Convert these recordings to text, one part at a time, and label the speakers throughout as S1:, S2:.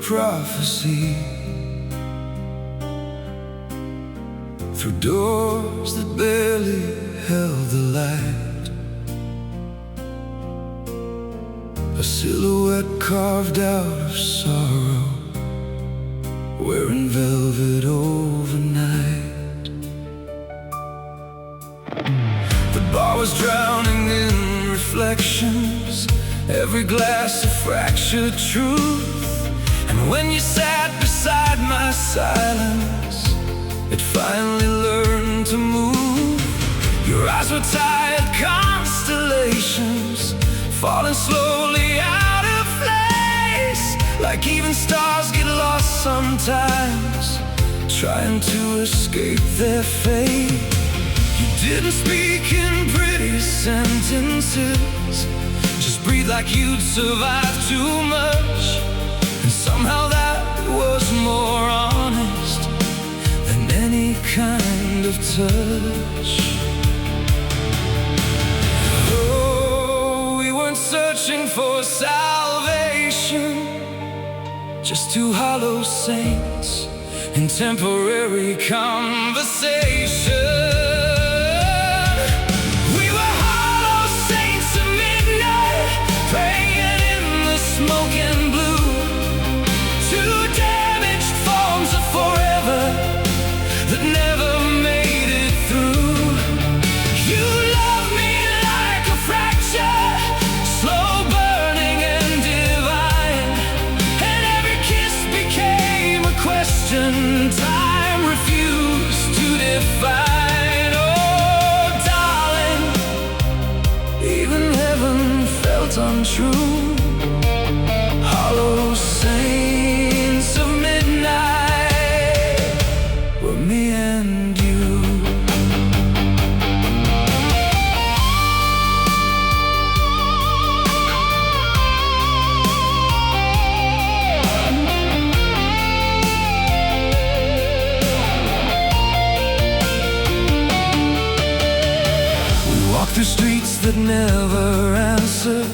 S1: prophecy, through doors that barely held the light. A silhouette carved out of sorrow, wearing velvet overnight. The bar was drowning in reflections, every glass a fractured truth. And when you sat beside my silence, it finally learned to move. Your eyes were tired constellations, falling slowly out of place, like even stars get lost sometimes, trying to escape their fate. You didn't speak in pretty sentences, just breathe like you'd survived too much. And somehow that was more honest than any kind of touch. Oh, we weren't searching for salvation, just two hollow saints in temporary conversation. We were hollow saints of midnight, praying in the smoke and blue, two damaged forms of forever that never made it through. You love me like a fracture, slow burning and divine, and every kiss became a question time refused to define. Oh, darling, even heaven felt untrue. Hollow saints of midnight were me and you. We walked through streets that never answered,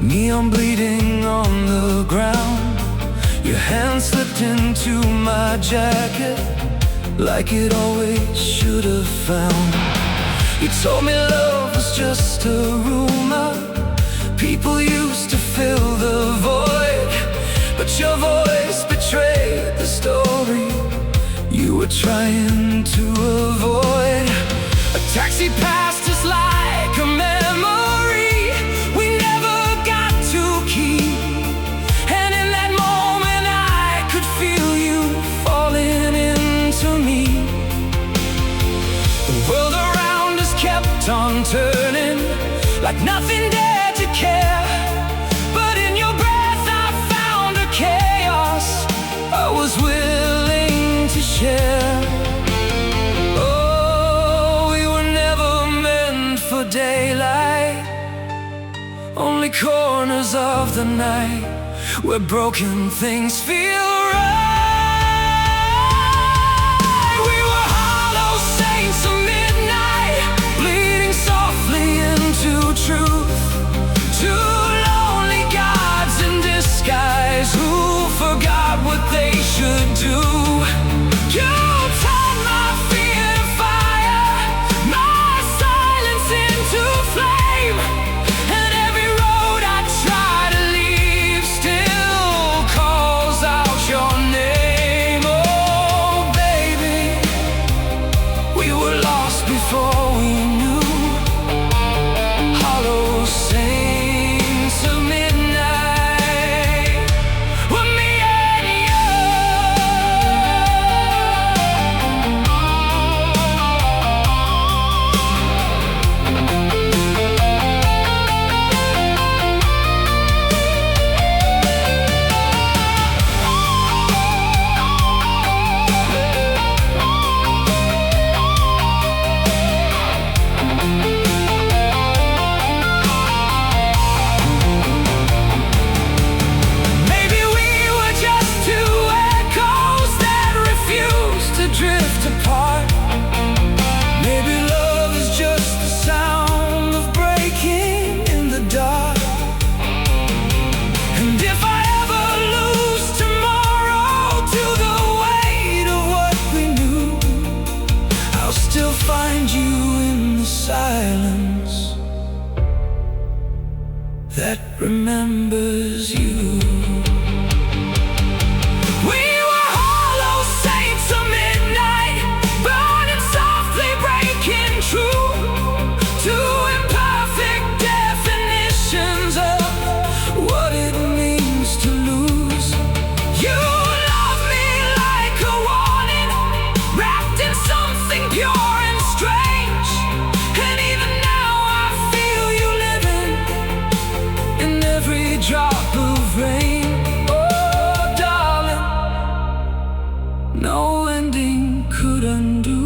S1: neon bleeding on the ground. Your hand slipped into my jacket like it always should have found. You told me love was just a rumor, people used to fill the void, but your voice betrayed the story you were trying to avoid. A taxi passed us like a memory we never got to keep, and in that moment I could feel you falling into me. The world around us kept on turning, like nothing dared to care, but in your breath I found a chaos I was willing to share. Daylight, only corners of the night where broken things feel right. We were hollow saints of midnight, bleeding softly into truth, two lonely gods in disguise who forgot what they should do. You turned my fear to fire, my silence into flame, and every road I try to leave still calls out your name. Oh baby, we were lost before we knew. Hollow saints of midnight were me and you. still find you in the silence that remembers you. We were hollow saints of midnight, burning softly, breaking true to imperfect definitions of what it means to lose. You love me like a warning, wrapped in something pure and strange. And even now I feel you living in every drop of rain. Oh, darling, no ending could undo.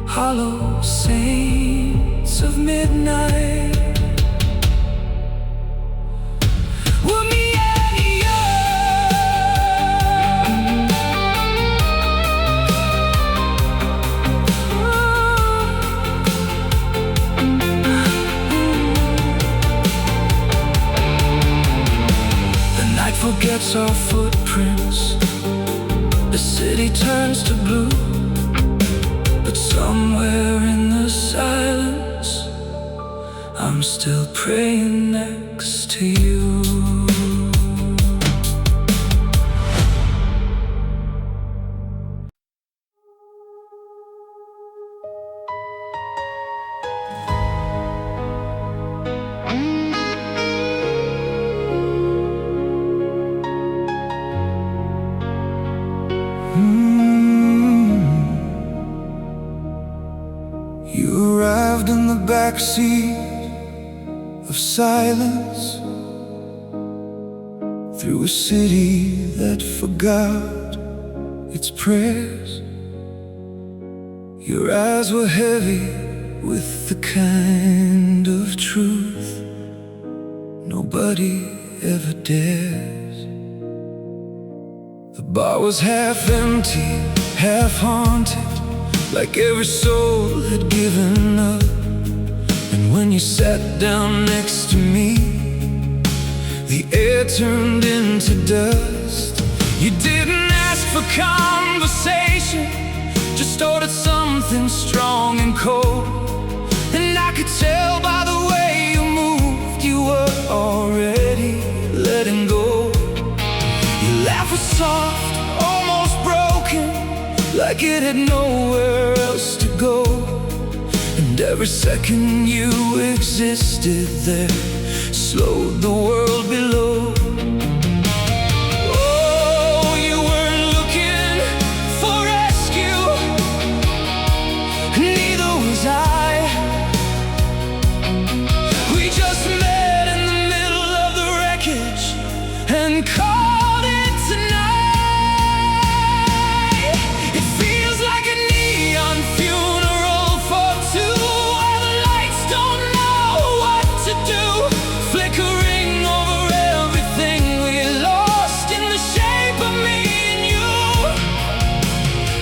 S1: Hollow saints of midnight. We're me and you. The night forgets our footprints. The city turns to blue. But somewhere in the silence, I'm still praying next to you. You arrived in the backseat of silence, through a city that forgot its prayers. Your eyes were heavy with the kind of truth nobody ever dares. The bar was half empty, half haunted, like every soul had given up. And when you sat down next to me, the air turned into dust. You didn't ask for conversation, just ordered something strong and cold. And I could tell by the way you moved, you were already letting go. Your laugh was soft, almost broken, like it had nowhere else to go. And every second you existed there slowed the world below. Oh, you weren't looking for rescue, neither was I. We just met in the middle of the wreckage and called it tonight. It feels like a neon funeral for two, where the lights don't know what to do, flickering over everything we lost in the shape of me and you.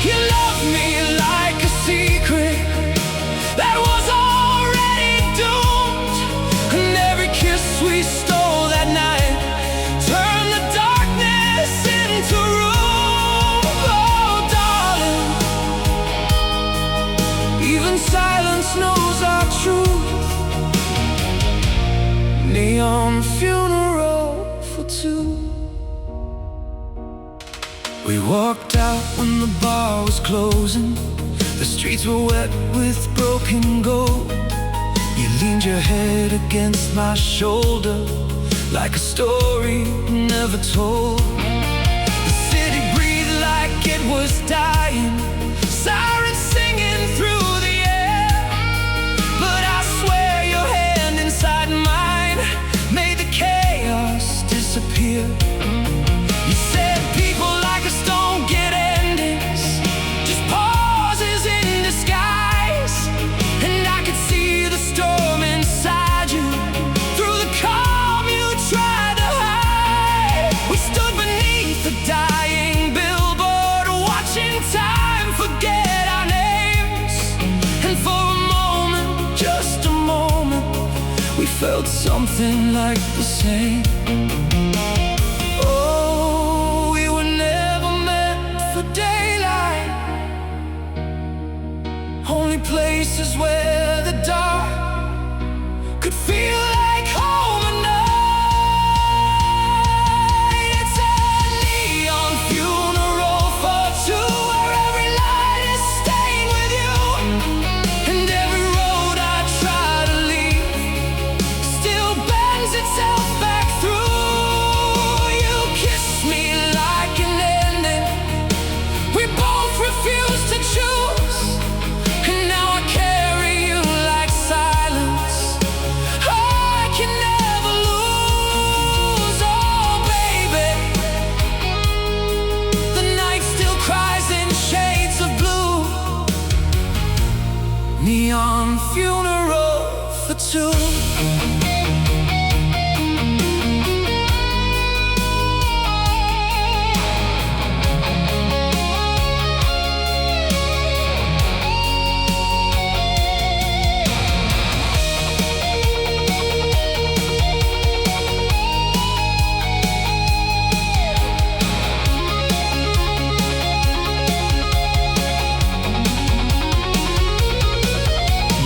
S1: You love me like a secret that was already doomed, and every kiss we stole that night turned the darkness into room. Oh, darling, even silence knows our truth. Neon funeral for two. We walked out when the bar was closing. The streets were wet with broken gold. You leaned your head against my shoulder like a story never told. The city breathed like it was dying, sirens singing through the air. But I swear your hand inside mine made the chaos disappear. You said people like us don't get endings, just pauses in disguise. And I could see the storm inside you through the calm you tried to hide. We stood beneath the dying billboard, watching time forget our names. And for a moment, just a moment, we felt something like the same. Oh, we were never meant for daylight. lonely places where the dark could feel like home at night. It's a neon funeral for two, where every light is stained with you, and every road I try to leave still bends itself back through. You kiss me like an ending we both refuse to choose, and now I carry you like silence I can never lose. Oh baby, the night still cries in shades of blue. Neon funeral for two.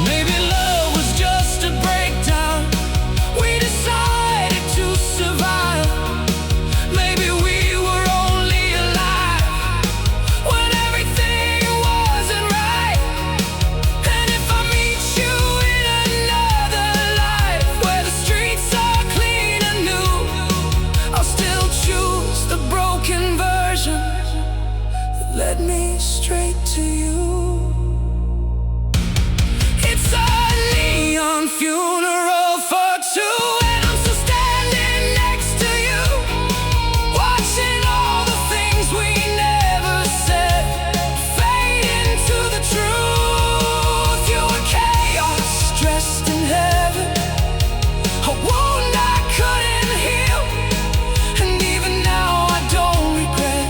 S1: Maybe love was just a breakdown. We decided to survive. Maybe we were only alive when everything wasn't right. And if I meet you in another life where the streets are clean and new, I'll still choose the broken version that led me straight to you. It's a neon funeral for two, and I'm still standing next to you, watching all the things we never said fade into the truth. You were chaos dressed in heaven, a wound I couldn't heal, and even now I don't regret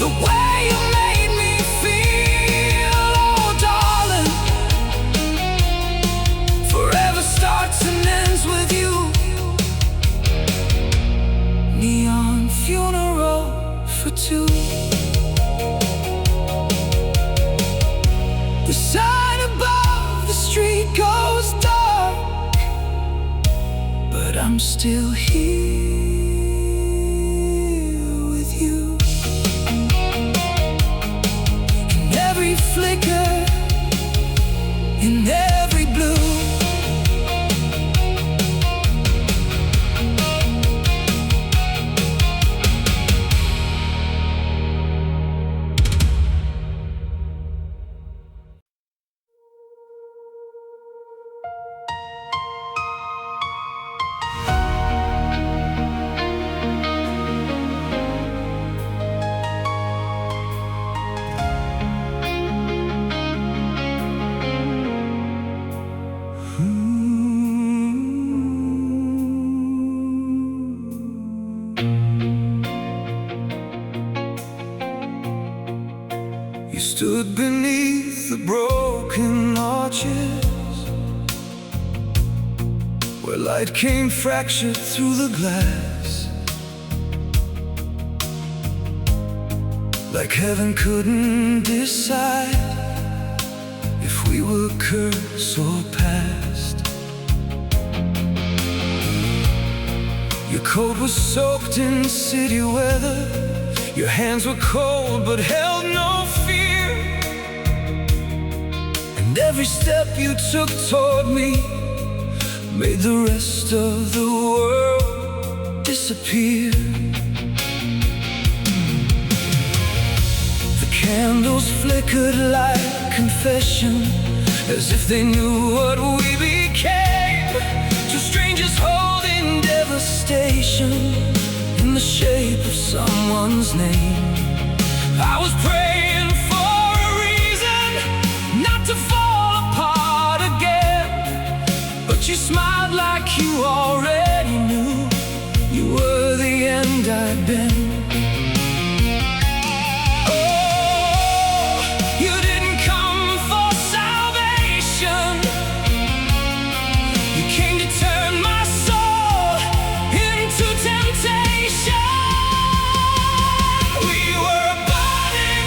S1: the way you made me feel. Oh darling, forever starts and ends with you. Neon funeral for two. The sign above the street goes dark, but I'm still here with you. In every flicker, in every blue. You stood beneath the broken arches, where light came fractured through the glass, like heaven couldn't decide if we were cursed or past. Your coat was soaked in city weather, your hands were cold but held no fear, and every step you took toward me made the rest of the world disappear. The candles flickered like confession, as if they knew what we became. Two strangers holding devastation in the shape of someone's name. I was praying for a reason not to fall apart again, but you smiled like you already knew you were the end I'd been. Oh, you didn't come for salvation, you came to turn my soul into temptation. We were a burning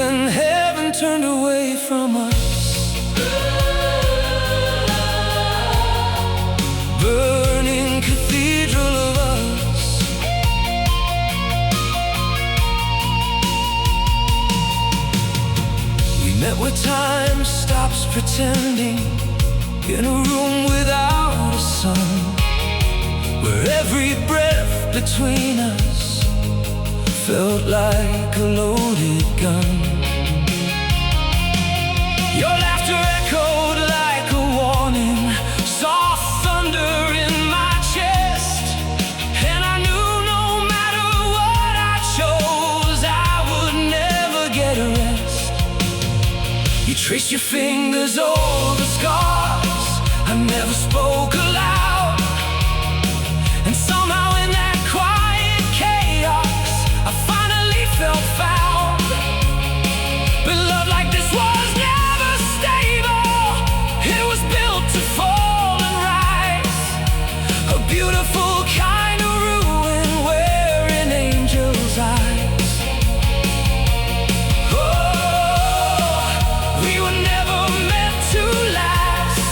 S1: when heaven turned away from us. Burning Cathedral of Us. We met where time stops pretending, in a room without a sun, where every breath between us felt like a loaded gun. Your laughter echoed like a warning, soft thunder in my chest, and I knew no matter what I chose, I would never get a rest. You traced your fingers over scars I never spoke aloud, and somehow in that quiet chaos I finally felt found. But love like this was never stable, it was built to fall and rise, a beautiful kind of ruin wearing angels' eyes. Oh, we were never meant to last,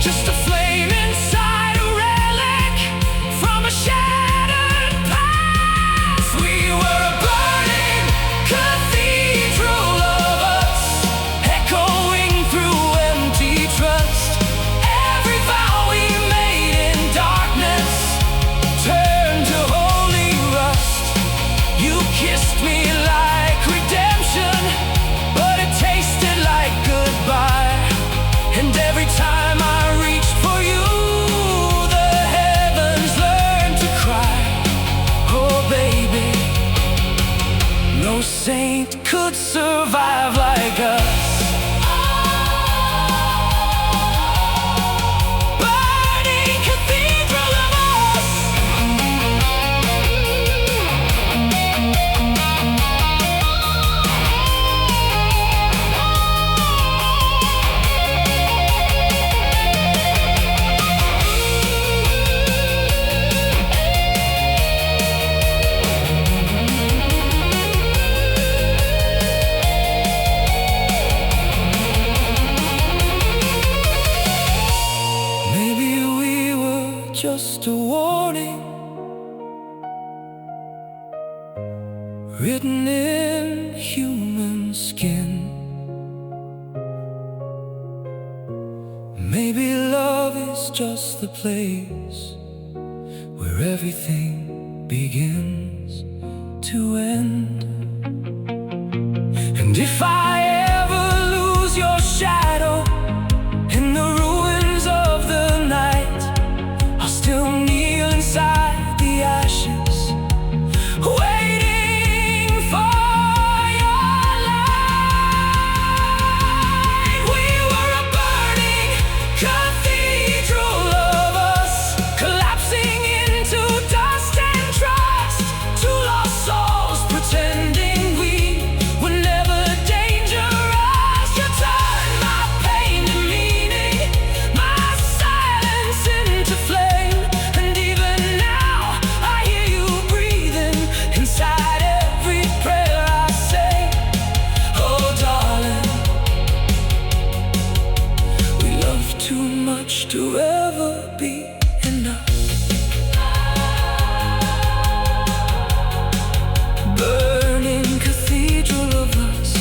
S1: just a flame inside a relic from a shattered past. We were a burning cathedral of us, echoing through empty trust. Every vow we made in darkness turned to holy rust. You kissed me like redemption, but it tasted like goodbye. And every time I reached for you, the heavens learned to cry. Oh baby, no saint could survive like us. Burning Cathedral of Us. Maybe we were just a warning, written in human skin. Maybe love is just the place where everything begins to end. And if I ever lose your shadow in the ruins of the night, I'll still kneel inside the ashes, waiting for your light. We were a burning cathedral of us, collapsing into dust and trust. Two lost souls pretending we were never dangerous. You turned my pain to meaning, my silence into flame. And even now I hear you breathing inside every prayer I say. Oh darling, we love too much to ever be enough. Burning Cathedral of Us.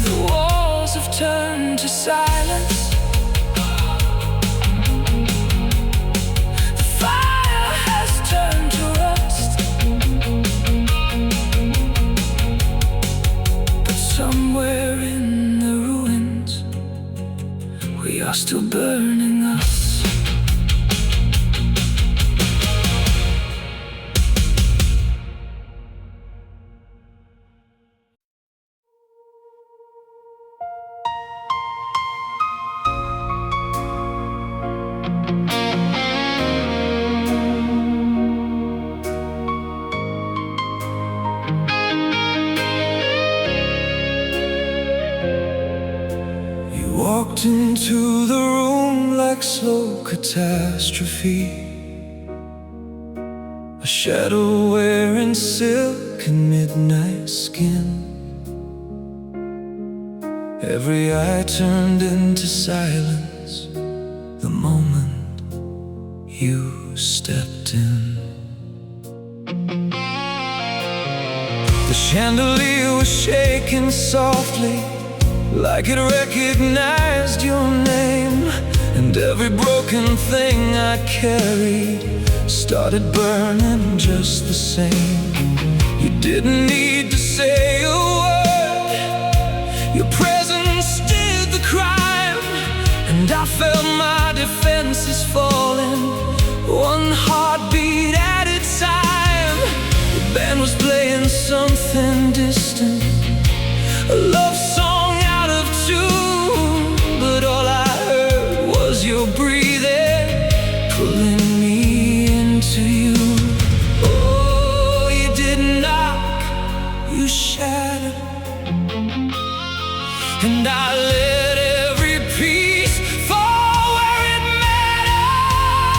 S1: The walls have turned to silence, the fire has turned to rust, but somewhere in the ruins we are still burning us. Walked into the room like slow catastrophe, a shadow wearing silk and midnight skin. Every eye turned into silence the moment you stepped in. The chandelier was shaking softly, like it recognized your name. And every broken thing I carried started burning just the same. You didn't need to say a word, your presence did the crime. And I felt my defenses falling, one heartbeat at a time. The band was playing something distant, a love song out of tune. But all I heard was your breathing, pulling me into you. Oh, you didn't knock, you shattered, and I let every piece fall where it mattered.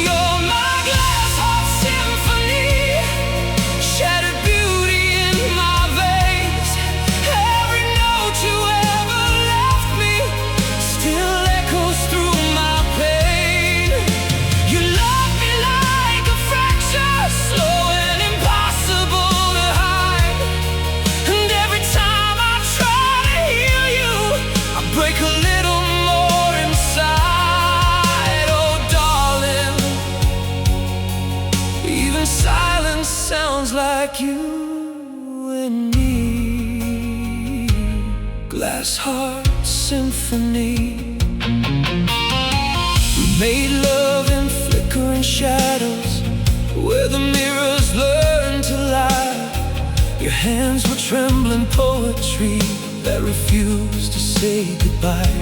S1: You're my glass heart symphony, shattered beauty in my veins. Every note you ever left me still echoes through my pain. You love me like a fracture, slow and impossible to hide. And every time I try to heal you, I break a little more inside. Oh darling, even silence sounds like you and me. Glass heart symphony. We made love in flickering shadows, where the mirrors learn to lie. Your hands were trembling poetry that refused to say goodbye.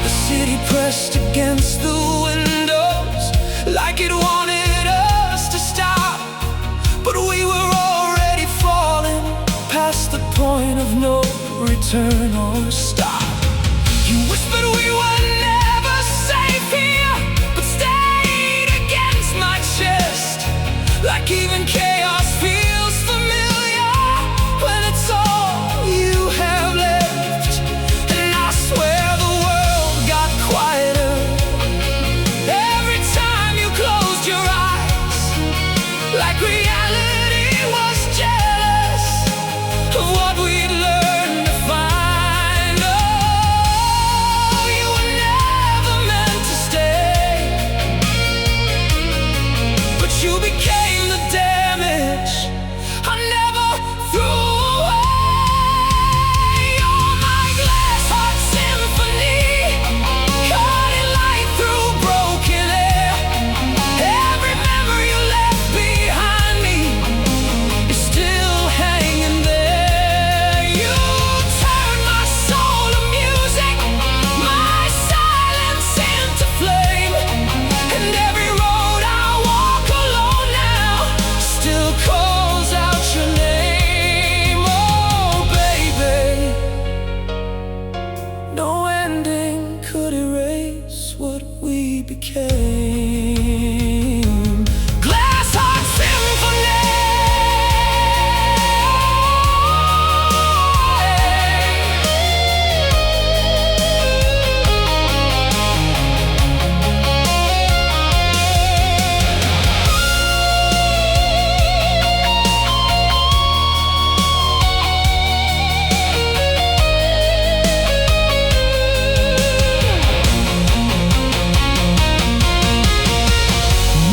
S1: The city pressed against the windows like it wanted us to stop. But we were already falling past the point of no return or stop. You whispered we were never safe here, but stayed against my chest, like even chaos feels familiar when it's all you have left. And I swear the world got quieter every time you closed your eyes, like reality was jealous of what we'd learned to find. Oh, you were never meant to stay, but you became the damage I never threw away. You're my glass heart symphony, cutting light through broken air. Every memory you left behind me is still hanging there. You turned my soul to music, my silence into flame. And every road I walk alone now still calls out your name. Oh baby, no ending could erase what we became. Glass heart symphony.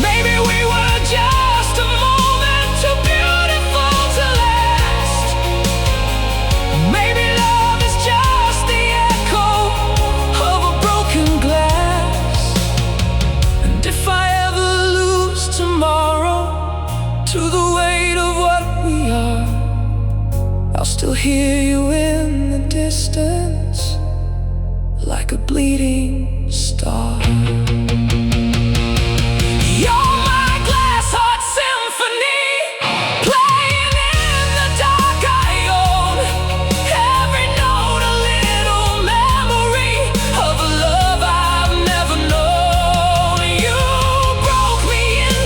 S1: Maybe we were just a moment too beautiful to last. Maybe love is just the echo of a broken glass. And if I ever lose tomorrow to the weight of what we are, I'll still hear you in the distance, like a bleeding star. You're my glass heart symphony, playing in the dark I own. Every note a little memory of a love I've never known. You broke me in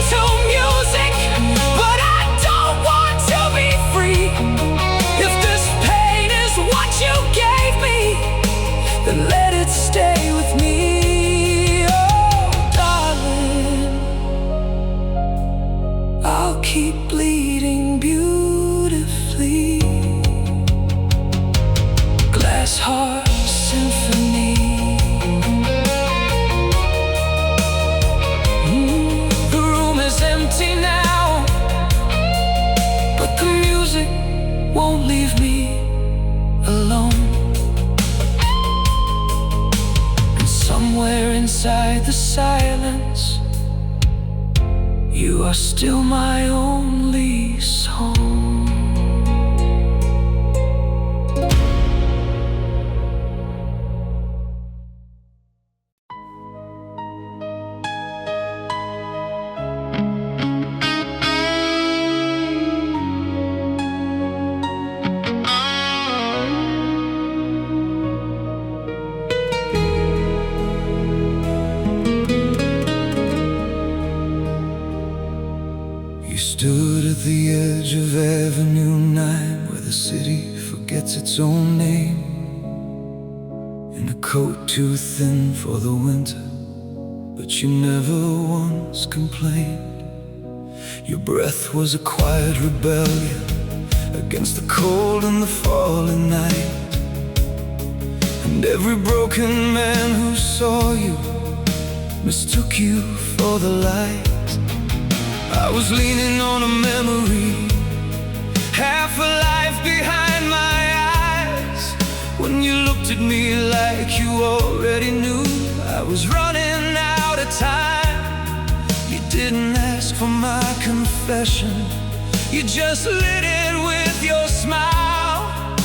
S1: keep bleeding beautifully. Glass heart symphony. The room is empty now, but the music won't leave me alone. And somewhere inside the silence, you are still my only song. Stood at the edge of Avenue 9, where the city forgets its own name. In a coat too thin for the winter, but you never once complained. Your breath was a quiet rebellion against the cold and the falling night. And every broken man who saw you mistook you for the light. I was leaning on a memory, half a life behind my eyes, when you looked at me like you already knew I was running out of time. You didn't ask for my confession, you just lit it with your smile.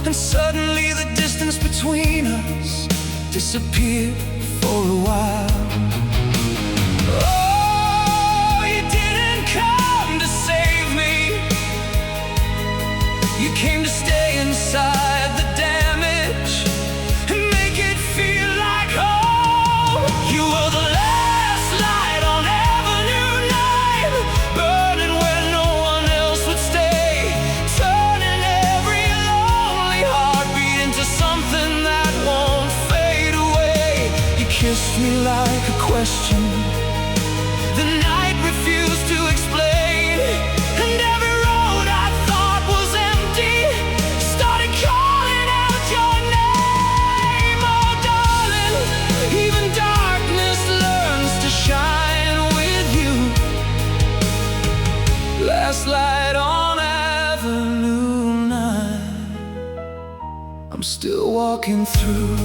S1: And suddenly the distance between us disappeared for a while. You came to stay inside the damage and make it feel like home. You were the last light on Avenue 9, burning where no one else would stay, turning every lonely heartbeat into something that won't fade away. You kissed me like a question the night refused to explain, and every road I thought was empty started calling out your name. Oh darling, even darkness learns to shine with you. Last light on Avenue 9, I'm still walking through.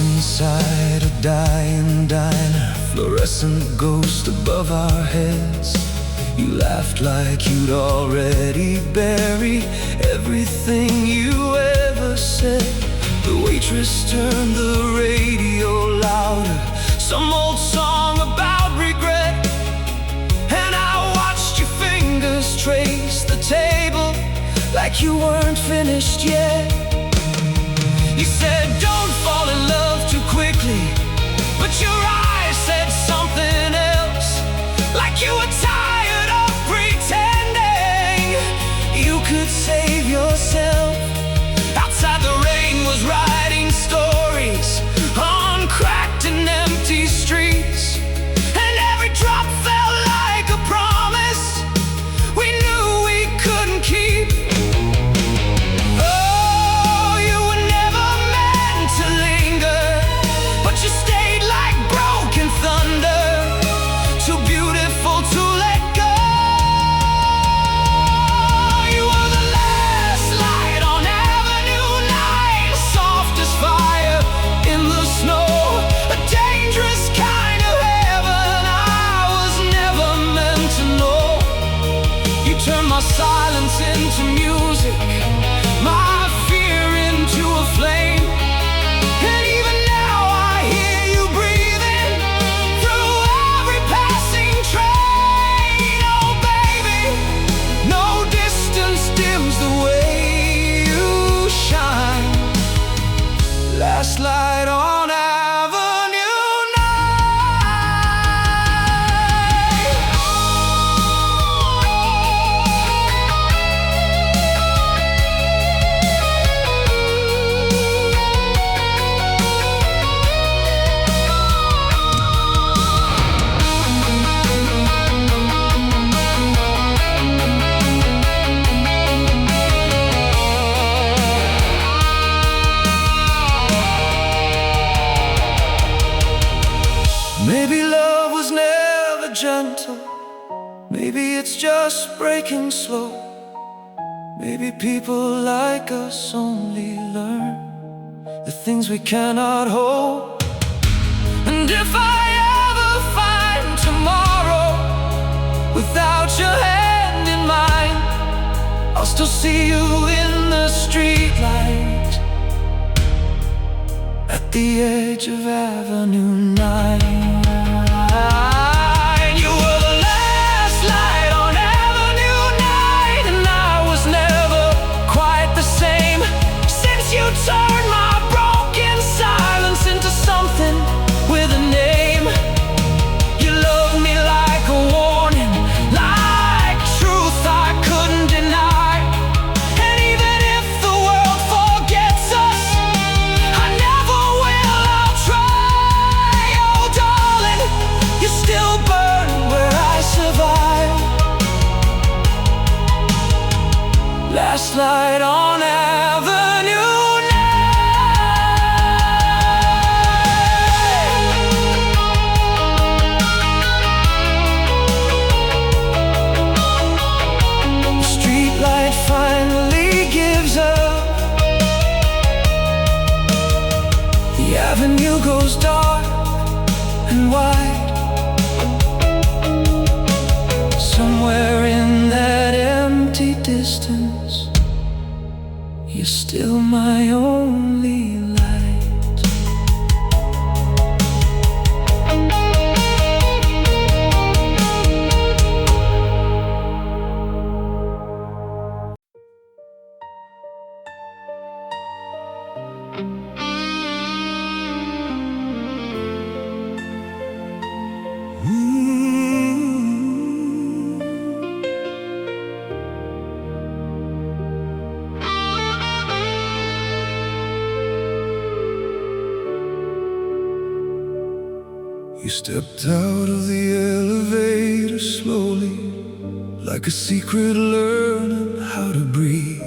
S1: Inside a dying diner, fluorescent ghost above our heads. You laughed like you'd already buried everything you ever said. The waitress turned the radio louder, some old song about regret. And I watched your fingers trace the table like you weren't finished yet. You said don't fall in love too quickly, but your eyes said something else, like you were tired of pretending you could save yourself. Outside the rain was writing stories on cracked and empty streets, and every drop felt like a promise we knew we couldn't keep. Oh, gentle. Maybe it's just breaking slow. Maybe people like us only learn the things we cannot hold. And if I ever find tomorrow without your hand in mine, I'll still see you in the streetlight at the edge of Avenue 9. You were the last light on Avenue 9, and I was never quite the same since you turned my broken silence into something with a name. You loved me like a warning, like truth I couldn't deny. And even if the world forgets us, I never will, I'll try. Oh darling, you still burn where I survive. Last light on Avenue 9. The streetlight finally gives up. The avenue goes dark and wide. Somewhere in that empty distance, you're still my only light. You stepped out of the elevator slowly, like a secret learning how to breathe.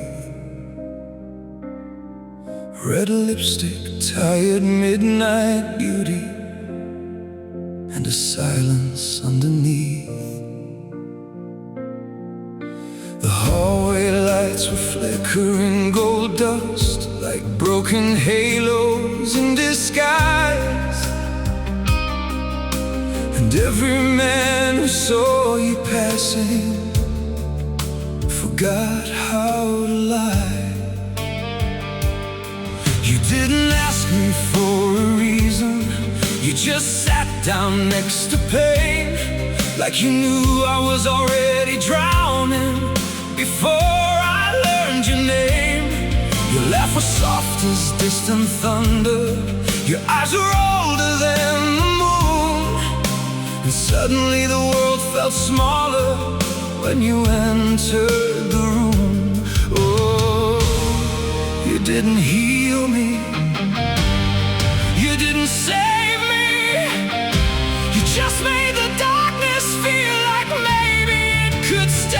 S1: Red lipstick, tired midnight beauty, and a silence underneath. The hallway lights were flickering gold dust, like broken halos in disguise. And every man who saw you passing forgot how to lie. You didn't ask me for a reason, you just sat down next to pain, like you knew I was already drowning before I learned your name. Your laugh was soft as distant thunder, your eyes were older than the moon. And suddenly the world felt smaller when you entered the room. Oh, you didn't heal me, you didn't save me, you just made the darkness feel like maybe it could stay.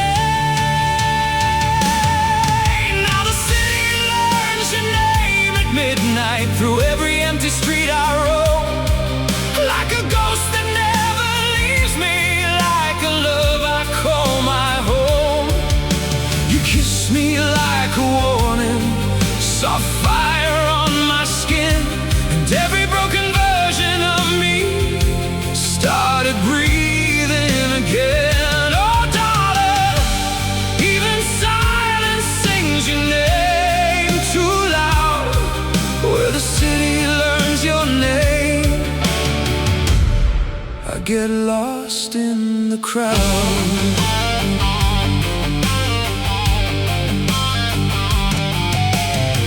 S1: Now the city learns your name at midnight, through every empty street I roam, like a ghost that never leaves me, like a love I call my home. You kiss me like a warning, soft fire on my skin, and every broken version of me started breathing again. Oh darling, even silence sings your name too loud, where the city learns your name. I get lost in the crowd.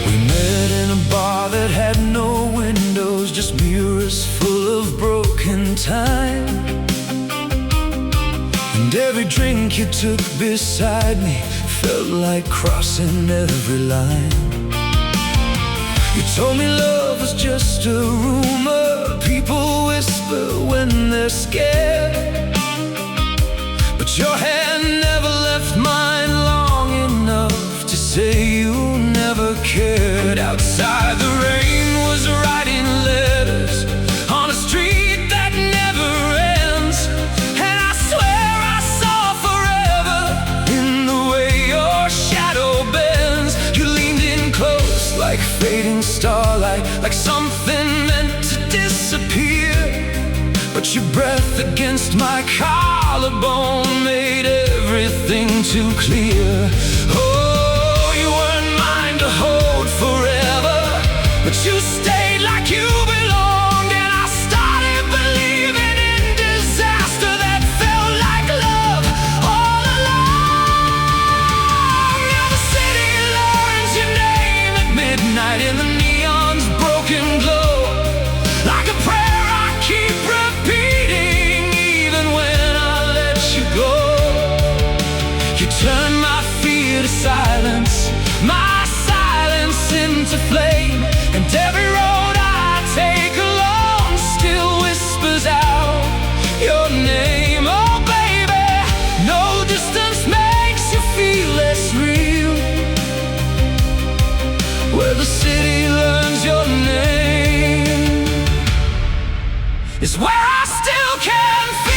S1: We met in a bar that had no windows, just mirrors full of broken time. And every drink you took beside me felt like crossing every line. You told me love was just a rumor people whisper when they're scared, but your hand never left mine long enough to say you never cared. Outside the rain was writing letters on a street that never ends, and I But your breath against my collarbone made everything too clear. Oh, you weren't mine to hold forever, but you stayed like you belonged. And I started believing in disaster that felt like love all along. Now the city learns your name at midnight in the neon's broken glow, like a prayer I keep repeating even when I let you go. You turn my fear to silence, my silence into flame, and every road I take alone still whispers out your name. Oh baby, no distance makes you feel less real. Where the city learns your name is where I still can feel.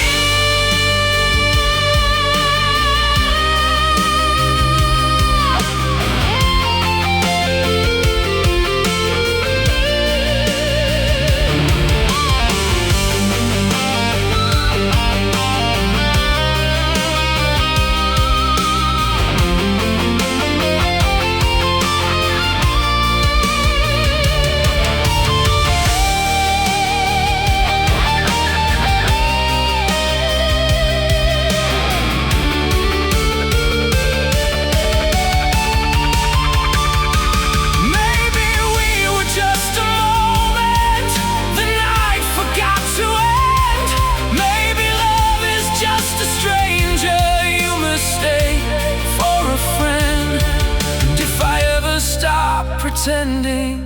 S1: Pretending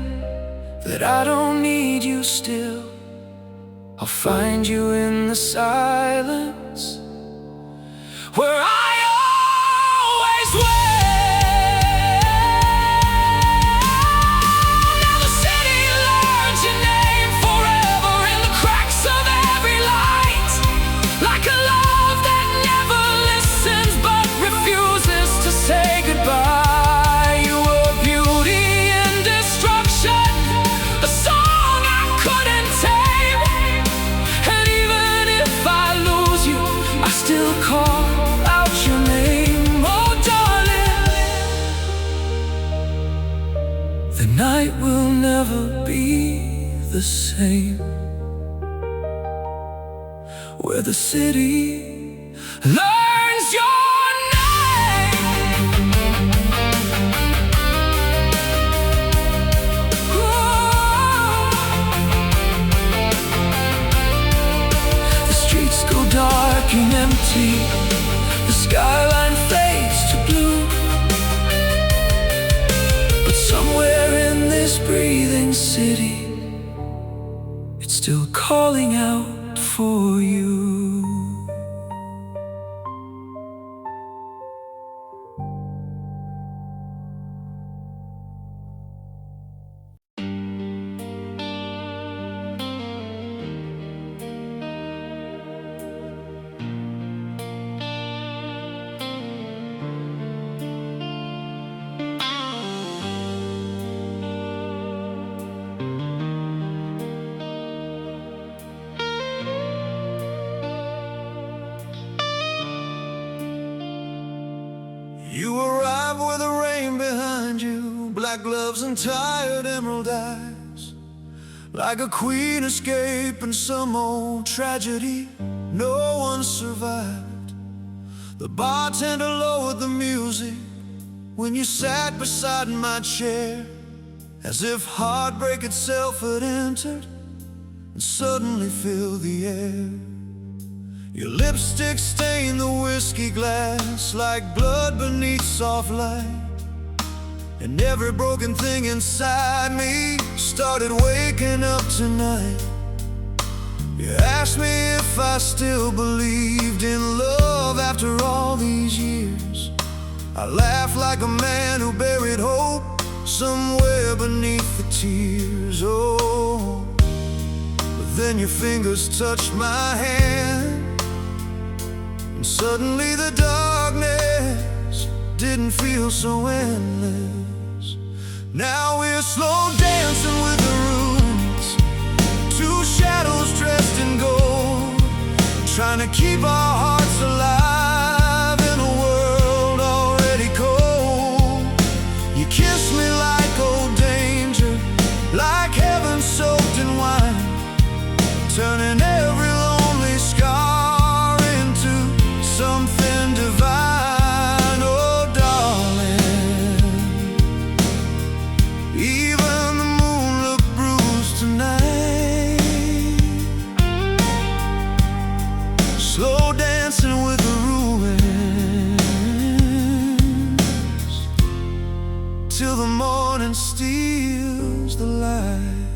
S1: that I don't need you still, I'll find you in the silence where I always wait. Now the city learns your name forever in the cracks of every light, like a love that never listens but refuses to say goodbye. Still call out your name, oh darling. The night will never be the same, where the city learns your name. The streets go dark and empty, the skyline fades to blue, but somewhere in this breathing city, it's still calling out for you. You arrive with the rain behind you, black gloves and tired emerald eyes, like a queen escaping some old tragedy no one survived. The bartender lowered the music when you sat beside my chair, as if heartbreak itself had entered and suddenly filled the air. Your lipstick stained the whiskey glass like blood beneath soft light, and every broken thing inside me started waking up tonight. You asked me if I still believed in love after all these years. I laughed like a man who buried hope somewhere beneath the tears. Oh, but then your fingers touched my hand, and suddenly the darkness didn't feel so endless. Now we're slow dancing with the ruins, two shadows dressed in gold, trying to keep our hearts alive in a world already cold. You kiss me like old danger, like heaven soaked in wine, turning every lonely scar into something divine. Oh darling, even the moon looked bruised tonight. Slow dancing with the ruins till the morning steals the light.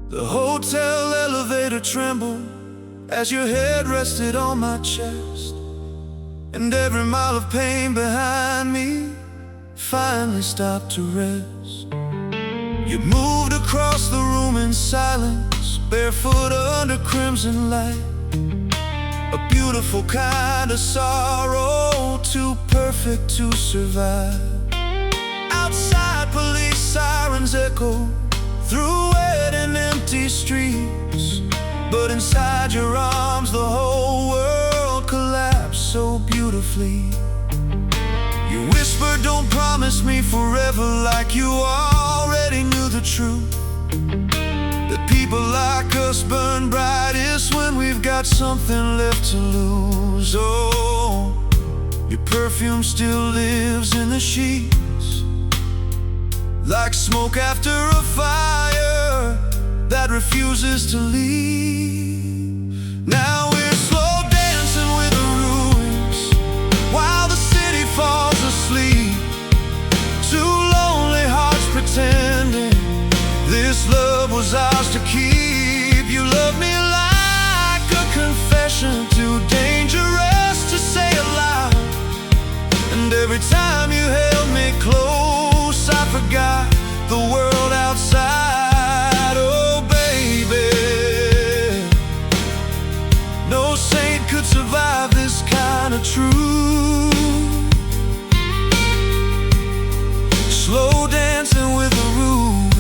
S1: The hotel elevator trembled as your head rested on my chest, and every mile of pain behind me finally stopped to rest. You moved across the room in silence, barefoot under crimson light, a beautiful kind of sorrow, too perfect to survive. Outside, police sirens echo through wet and empty streets, but inside your arms the whole world collapsed so beautifully. You whispered, don't promise me forever, like you already knew the truth, that people like us burn brightest when we've got something left to lose. Oh, your perfume still lives in the sheets, like smoke after a fire that refuses to leave. Now we're slow dancing with the ruins while the city falls asleep. Two lonely hearts pretending this love was ours to keep. You love me like a confession, too dangerous to say aloud, and every time you held me close I forgot the world outside. Oh baby, no saint could survive this kind of truth. Slow dancing with the ruins,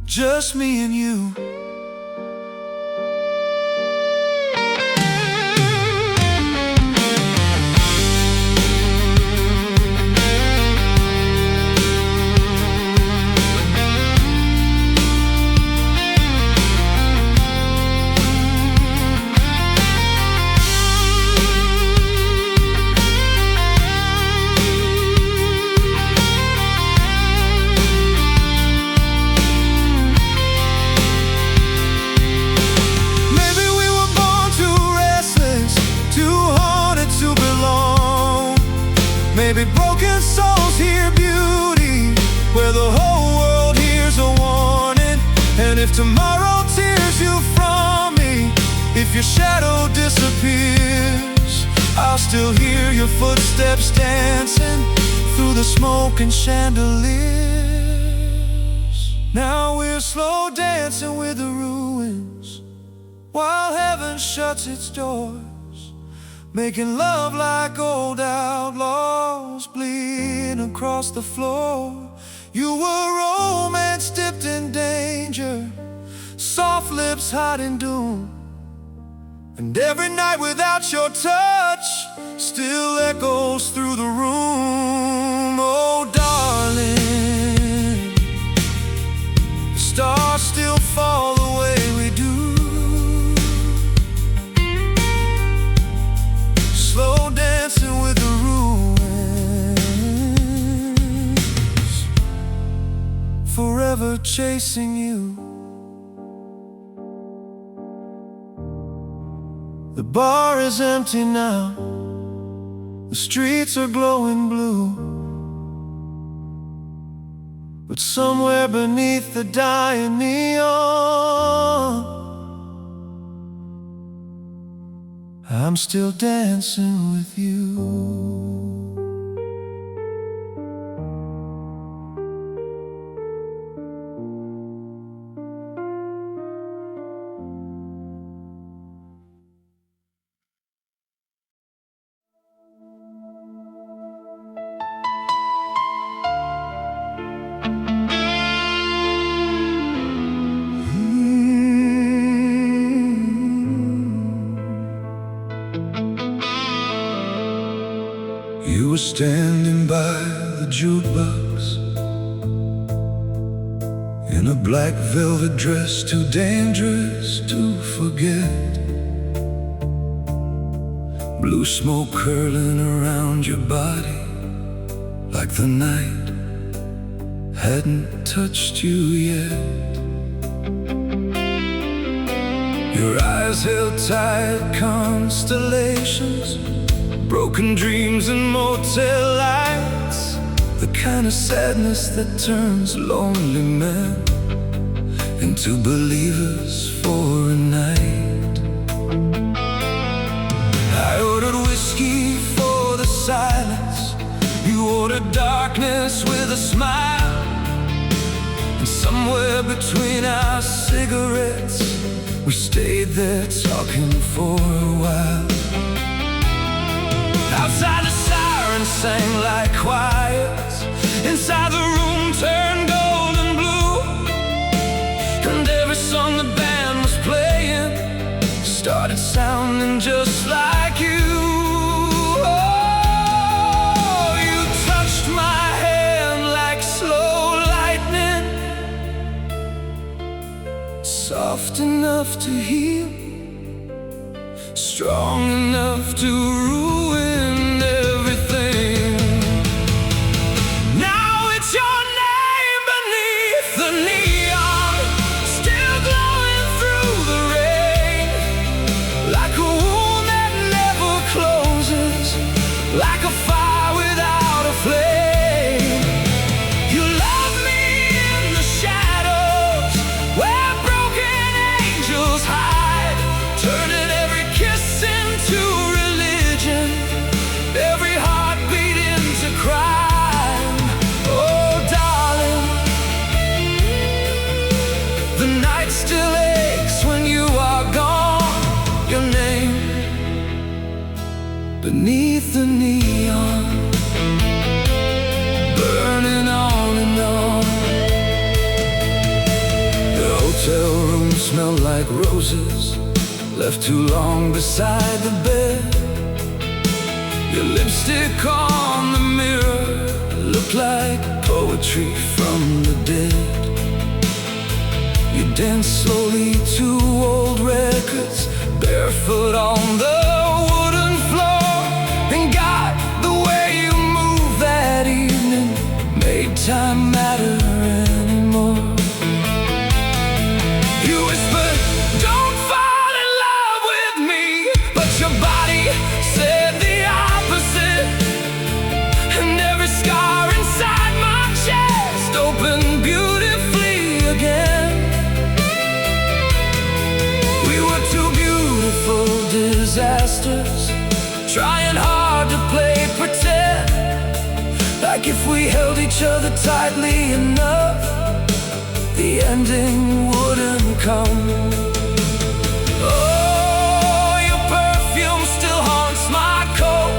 S1: just me and you. Maybe broken souls hear beauty where the whole world hears a warning. And if tomorrow tears you from me, if your shadow disappears, I'll still hear your footsteps dancing through the smoke and chandeliers. Now we're slow dancing with the ruins while heaven shuts its doors, making love like old outlaws bleeding across the floor. You were romance dipped in danger, soft lips hiding doom, and every night without your touch still echoes through the room. Oh darling, the stars still fall the way we do. Slow dancing with the ruins, forever chasing you. The bar is empty now, the streets are glowing blue, but somewhere beneath the dying neon, I'm still dancing with you. standing by the jukebox in a black velvet dress, too dangerous to forget. Blue smoke curling around your body, like the night hadn't touched you yet. Your eyes held tight constellations, broken dreams and motel lights, the kind of sadness that turns lonely men into believers for a night. I ordered whiskey for the silence, you ordered darkness with a smile, and somewhere between our cigarettes we stayed there talking for a while. Outside the sirens sang like choirs, inside the room turned gold and blue, and every song the band was playing started sounding just like you. Oh, you touched my hand like slow lightning, soft enough to heal, strong enough to ruin everything. Now it's your name beneath the neon, still glowing through the rain, like a wound that never closes, like a fire without a flame. You love me in the shadows, where broken angels hide, turning every kiss into religion, every heartbeat into crime. Oh, darling, the night still aches when you are gone. Your name beneath the neon, burning on and on. The hotel room smelled like roses, left too long beside the bed. Your lipstick on the mirror looked like poetry from the dead. You danced slowly to old records, barefoot on the wooden floor, and God, the way you moved that evening made time matter anymore. You whispered, "Don't fall in love with me," but your body said the opposite, and every scar inside my chest opened beautifully again. We were two beautiful disasters, trying hard to play pretend, like if we held each other tightly enough, the ending wouldn't come. Oh, your perfume still haunts my coat,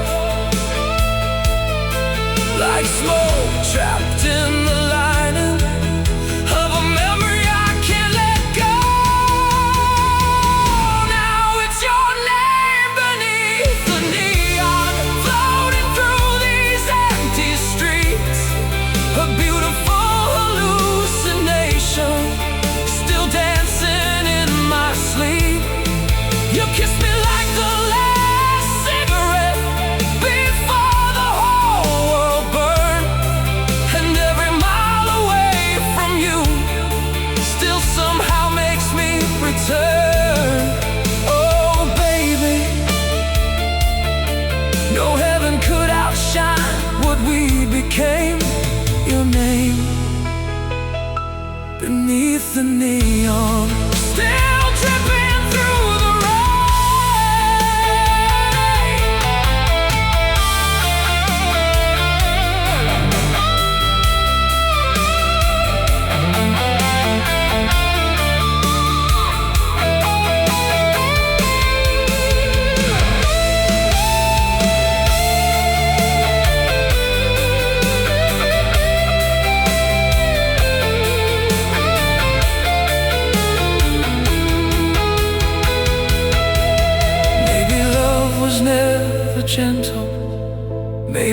S1: like smoke trapped in the lining of a memory I can't let go. Now it's your name beneath the neon, floating through these empty streets, a beautiful hallucination, still dancing in my sleep. You kissed me like the last cigarette before the whole world burned, and every mile away from you still somehow makes me return. Oh, baby, no heaven could outshine what we became. Your name beneath the neon, still dripping through the rain.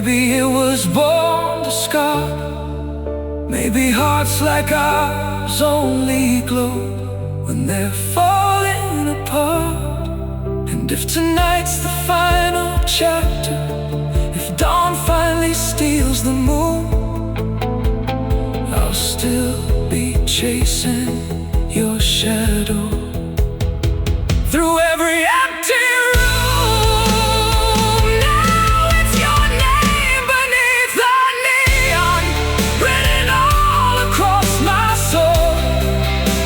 S1: Maybe it was born to scar. Maybe hearts like ours only glow when they're falling apart. And if tonight's the final chapter, if dawn finally steals the moon, I'll still be chasing your shadow through every empty room. Now it's your name beneath the neon, written all across my soul,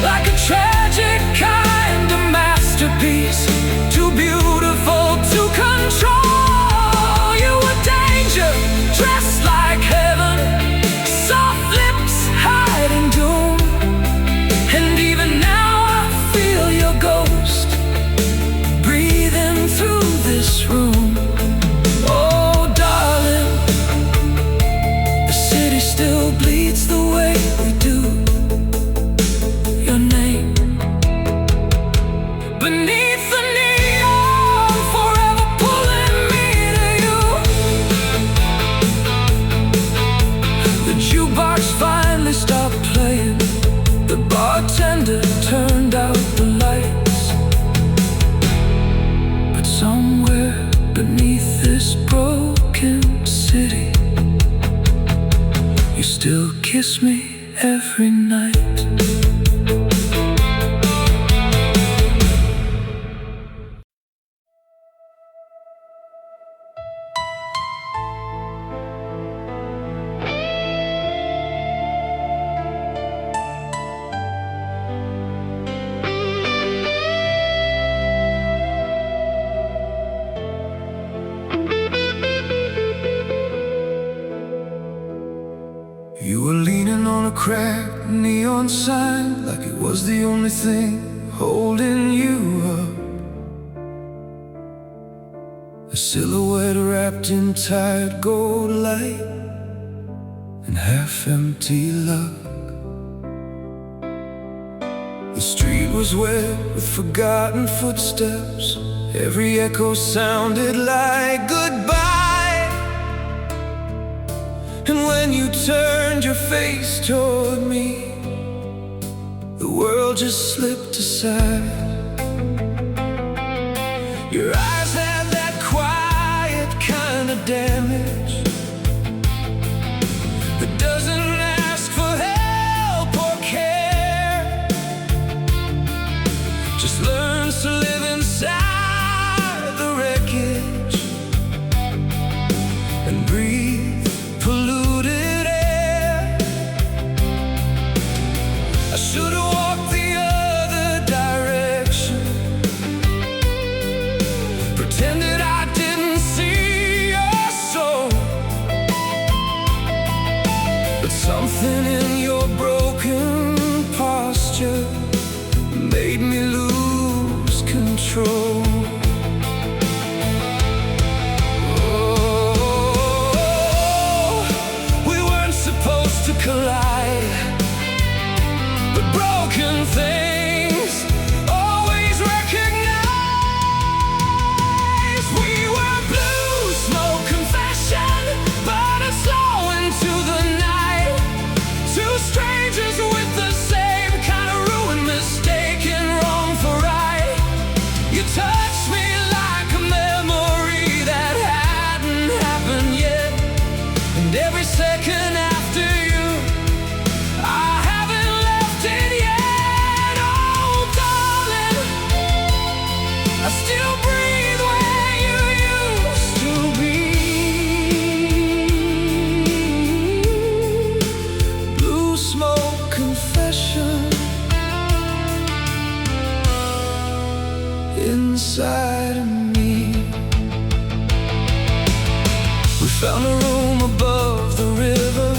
S1: like a tragic kind of masterpiece, too beautiful to control. You were danger, dressed like heaven, soft lips hiding doom. And even now I feel your ghost breathing through this room. Oh darling, the city still bleeds the way we do. Your name beneath the neon, forever pulling me to you. The jukebox finally stopped playing. The bartender turned out the lights. But somewhere beneath this broken city, you still kiss me every night. You were leaning on a cracked neon sign, like it was the only thing holding you up. A silhouette wrapped in tired gold light and half-empty luck. The street was wet with forgotten footsteps. Every echo sounded like goodbye. And when you turned your face toward me, the world just slipped aside. Your eyes had that quiet kind of damage that doesn't ask for help or care, just learns to live inside the wreckage and breathe polluted air. I should've walked the other direction, pretended I didn't see your soul. But something in your broken posture made me lose control. To collide, but broken things always recognize. We were blue smoke confession, burning slow into the night. Two strangers with the same kind of ruin, mistaken wrong for right. You touched me like a memory that hadn't happened yet, and every second after inside of me. We found a room above the river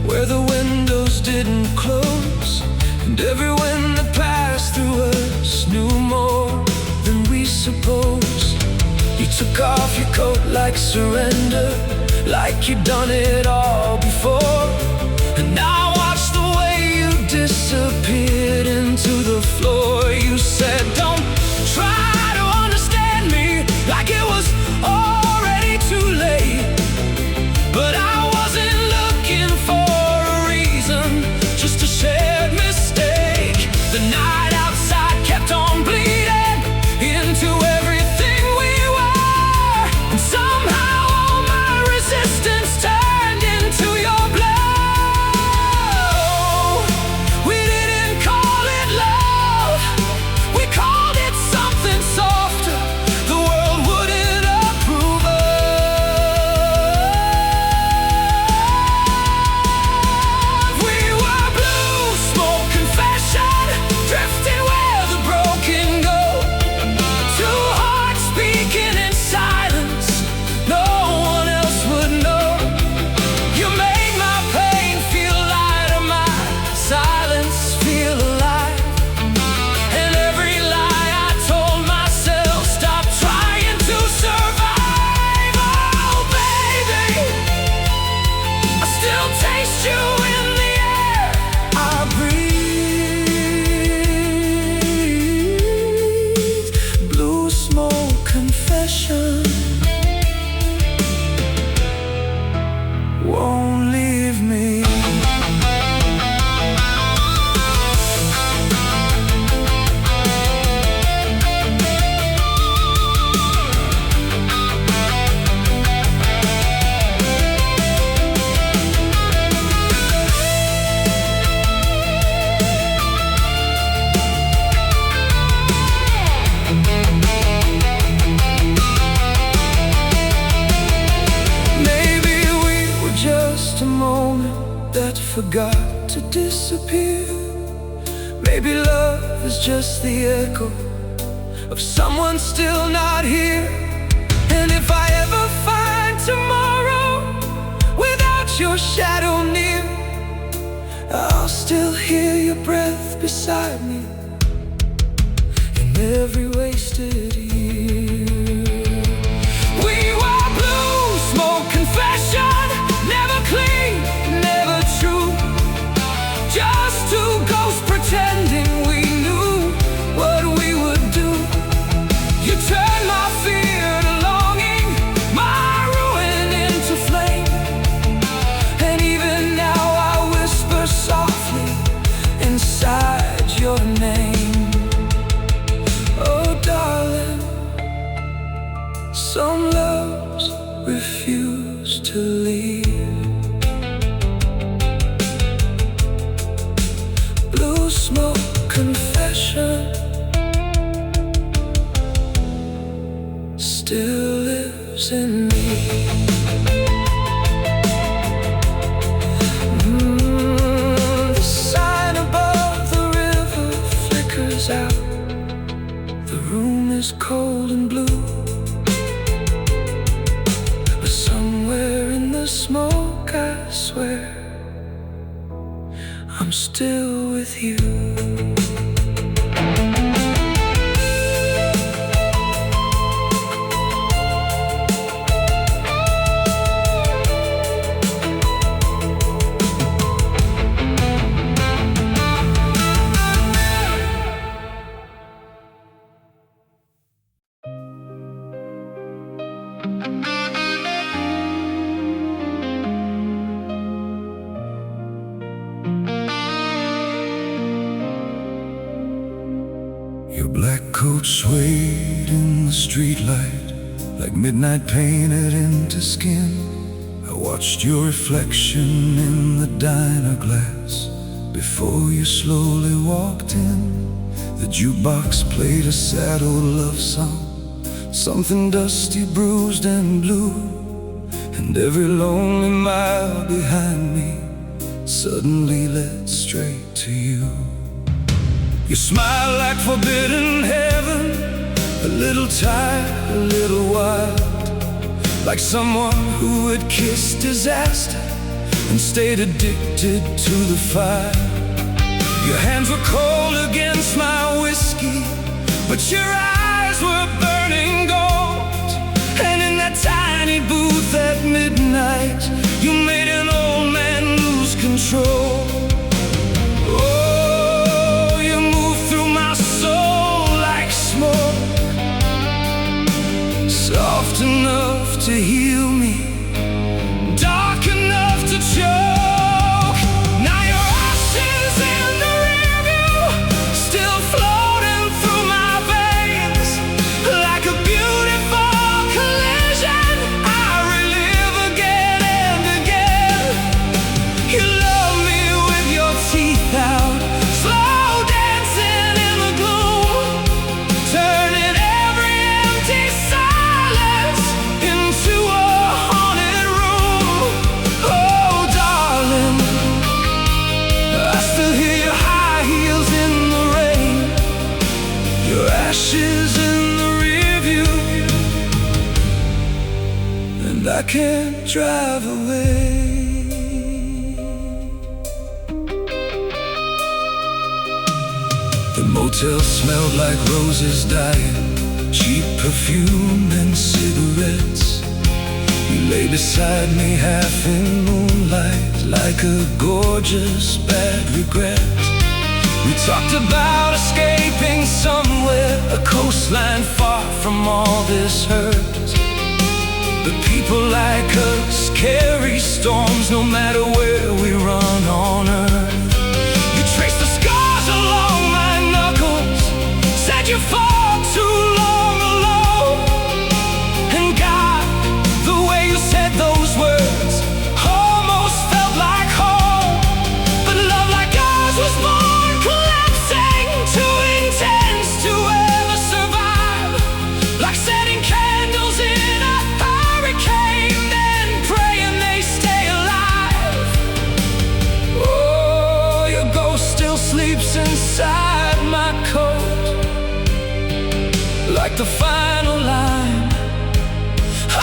S1: where the windows didn't close, and every wind that passed through us knew more than we supposed. You took off your coat like surrender, like you'd done it all before. And I watched the way you disappeared into the floor. You said, don't try to understand me, like it was already too late. you in the air I breathe. Blue smoke confession won't leave me. A moment that forgot to disappear. Maybe love is just the echo of someone still not here. And if I ever find tomorrow without your shadow near, I'll still hear your breath beside me in every wasted year. We were blue smoke confession, never clean, never true. Just two ghosts pretending we knew what we would do. You turned my fear to longing, my ruin into flame. And even now I whisper softly inside your name. Oh darling, some loves refuse to leave. Blue smoke confession still lives in me. The sign above the river flickers out. The room is cold and blue, but somewhere in the smoke I swear I'm still with you. Your black coat swayed in the streetlight like midnight painted into skin. I watched your reflection in the diner glass before you slowly walked in. The jukebox played a sad old love song, something dusty, bruised and blue. And every lonely mile behind me suddenly led straight to you. You smile like forbidden heaven, a little tired, a little wild, like someone who had kissed disaster and stayed addicted to the fire. Your hands were cold against my whiskey, but your eyes were burning gold. And in that tiny booth at midnight, you made an old man lose control. Soft enough to heal me, dark enough to choke. Now your ashes in the rearview, still floating through my veins. Like a beautiful collision, I relive again and again. You love me with your teeth out, slow dancing in the gloom, turning every empty silence into a haunted room. Oh darling, I still hear your high heels in the rain, your ashes in the rearview, and I can't drive away. The motel smelled like roses dying, cheap perfume and cigarettes. You lay beside me half in moonlight, like a gorgeous bad regret. We talked about escaping somewhere, a coastline far from all this hurt. But people like us carry storms no matter where we run on earth. You trace the scars along my knuckles, said you fought too long alone. And God, the way you said those words almost felt like home. But love like ours was born collapsing, too intense to ever survive. Like setting candles in a hurricane, then praying they stay alive. Oh, your ghost still sleeps inside my coat, like the final line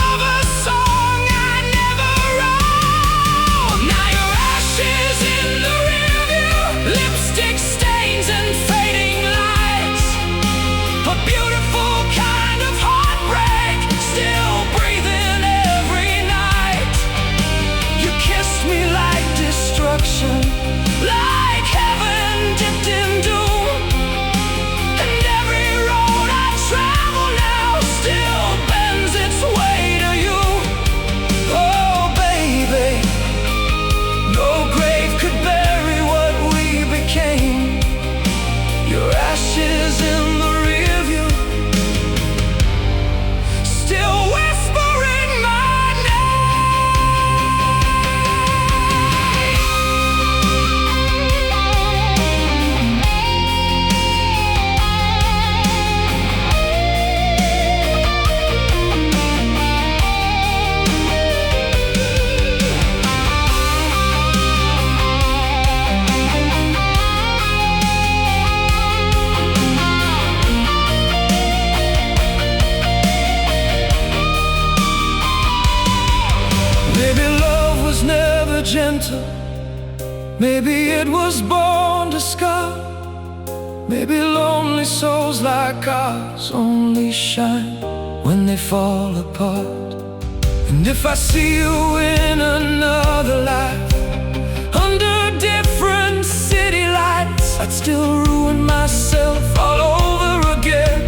S1: of a song I never wrote. Now your ashes in the rearview, lipstick stains and fading lights. A beautiful kind of heartbreak, still breathing every night. You kissed me like destruction, like heaven dipped in doom. And every road I travel now still bends its way to you. Oh baby, no grave could bury what we became. Your ashes in the rearview, still whispering my Maybe love was never gentle, maybe it was born to scar. Maybe lonely souls like ours only shine when they fall apart. And if I see you in another life, under different city lights, I'd still ruin myself all over again,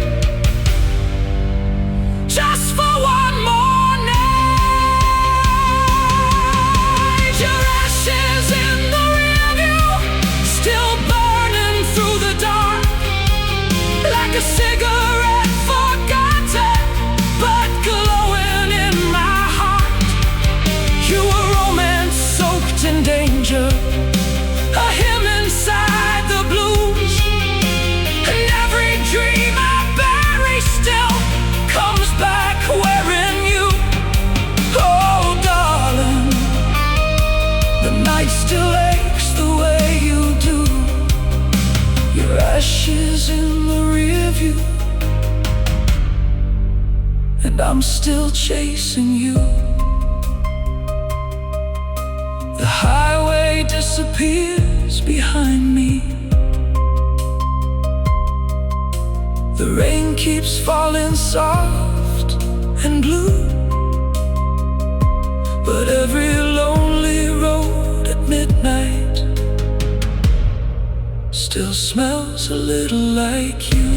S1: just for one more night. Your ashes in the rearview, still burning through the dark, like a cigarette forgotten, but glowing in my heart. You were romance soaked in danger, a hymn inside the blues. And every dream I bury still comes back wearing you. Oh darling, the night still aches the way you do. Your ashes in the rearview, and I'm still chasing you. The highway disappears behind me. The rain keeps falling soft and blue, but every lonely road at midnight still smells a little like you.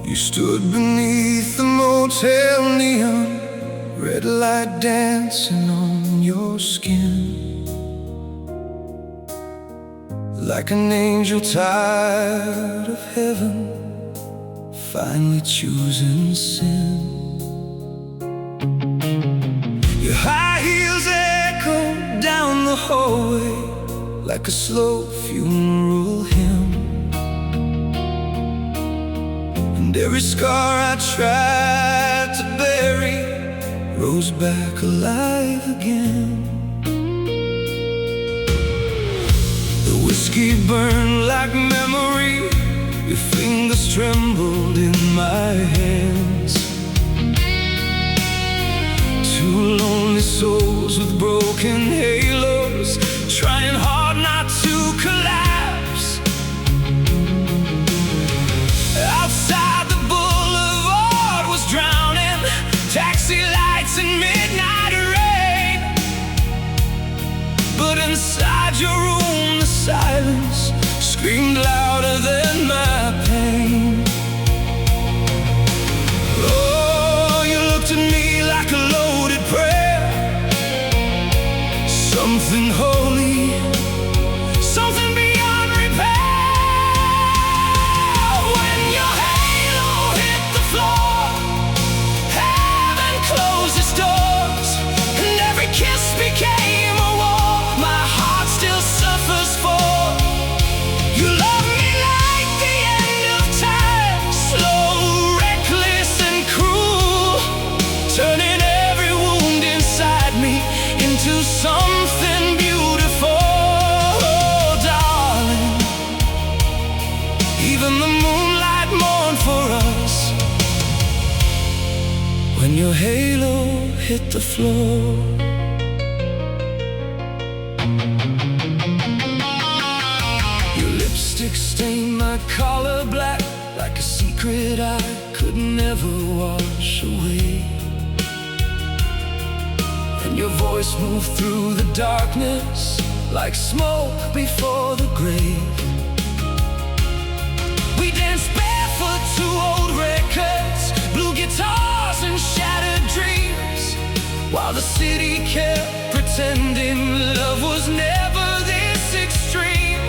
S1: You stood beneath the motel neon, red light dancing on your skin, like an angel tired of heaven, finally choosing sin. Your high heels echo down the hallway like a slow funeral hymn. And every scar I tried to bury rose back alive again. The whiskey burned like memory, your fingers trembled in my hands. Two lonely souls with broken halos, trying hard not to collapse. Outside the boulevard was drowning, taxi lights and midnight rain. But inside your room the silence screamed louder than my pain. Oh, you looked at me like a loaded prayer, something holy, something beyond repair. When your halo hit the floor, heaven closed its doors, and every kiss became a war my heart still suffers for. You love me like the end of time, slow, reckless and cruel, turning every wound inside me into something beautiful. Oh, darling, even the moonlight mourned for us when your halo hit the floor. Lipstick stained my collar black like a secret I could never wash away. And your voice moved through the darkness like smoke before the grave. We danced barefoot to old records, blue guitars and shattered dreams, while the city kept pretending love was never this extreme.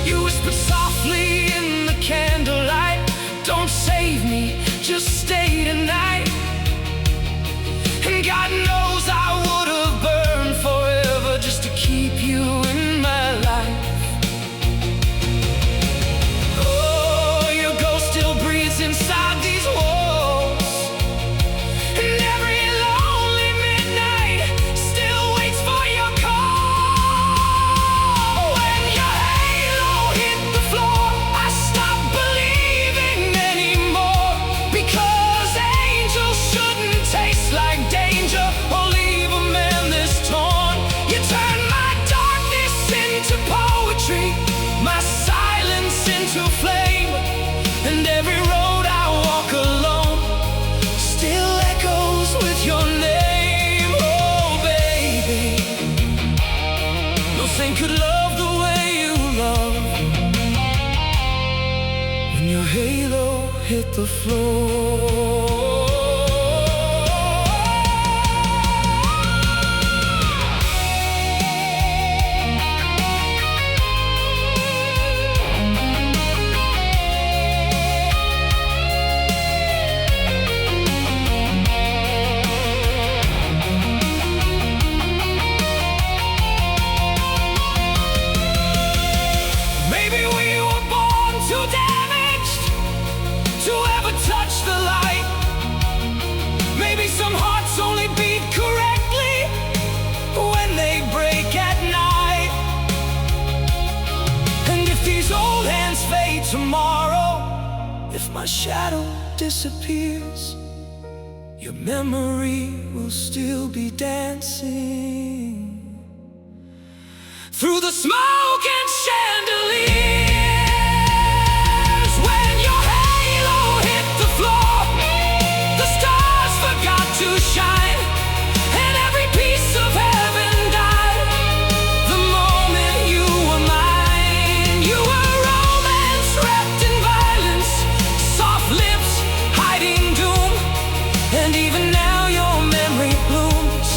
S1: You whispered softly in the candlelight, don't save me, just stay tonight. And God knows I would have burned forever just to keep you in my life. Oh, your ghost still breathes inside these walls, and every lonely midnight still waits for your call. When your halo hit the floor, I stopped believing anymore, because angels shouldn't taste like danger or leave a man this torn. You turned my darkness into poetry, my silence into flame, and every road I walk alone still echoes with your name. Oh, baby, no saint could love the way you love when your halo hit the floor. Maybe we were born too damaged to ever touch the light. Maybe some hearts only beat correctly when they break at night. And if these old hands fade tomorrow, if my shadow disappears, your memory will still be dancing through the smoke and chandeliers. When your halo hit the floor, the stars forgot to shine, and every piece of heaven died the moment you were mine. You were romance wrapped in violence, soft lips hiding doom, and even now your memory blooms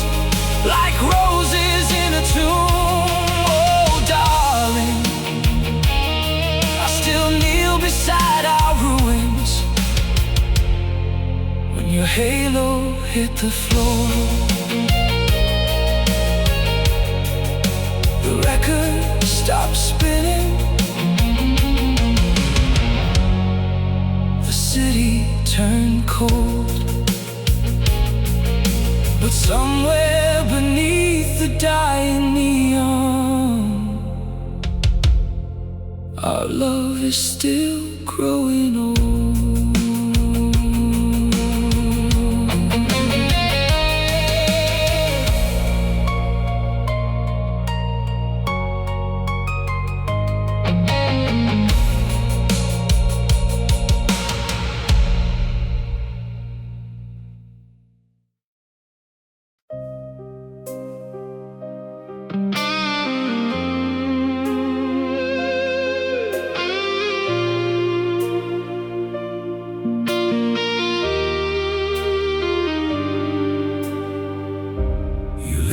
S1: like roses in a tomb. Beside our ruins when your halo hit the floor. The record stopped spinning, city turned cold. But somewhere beneath the dying neon, our love is still growing old.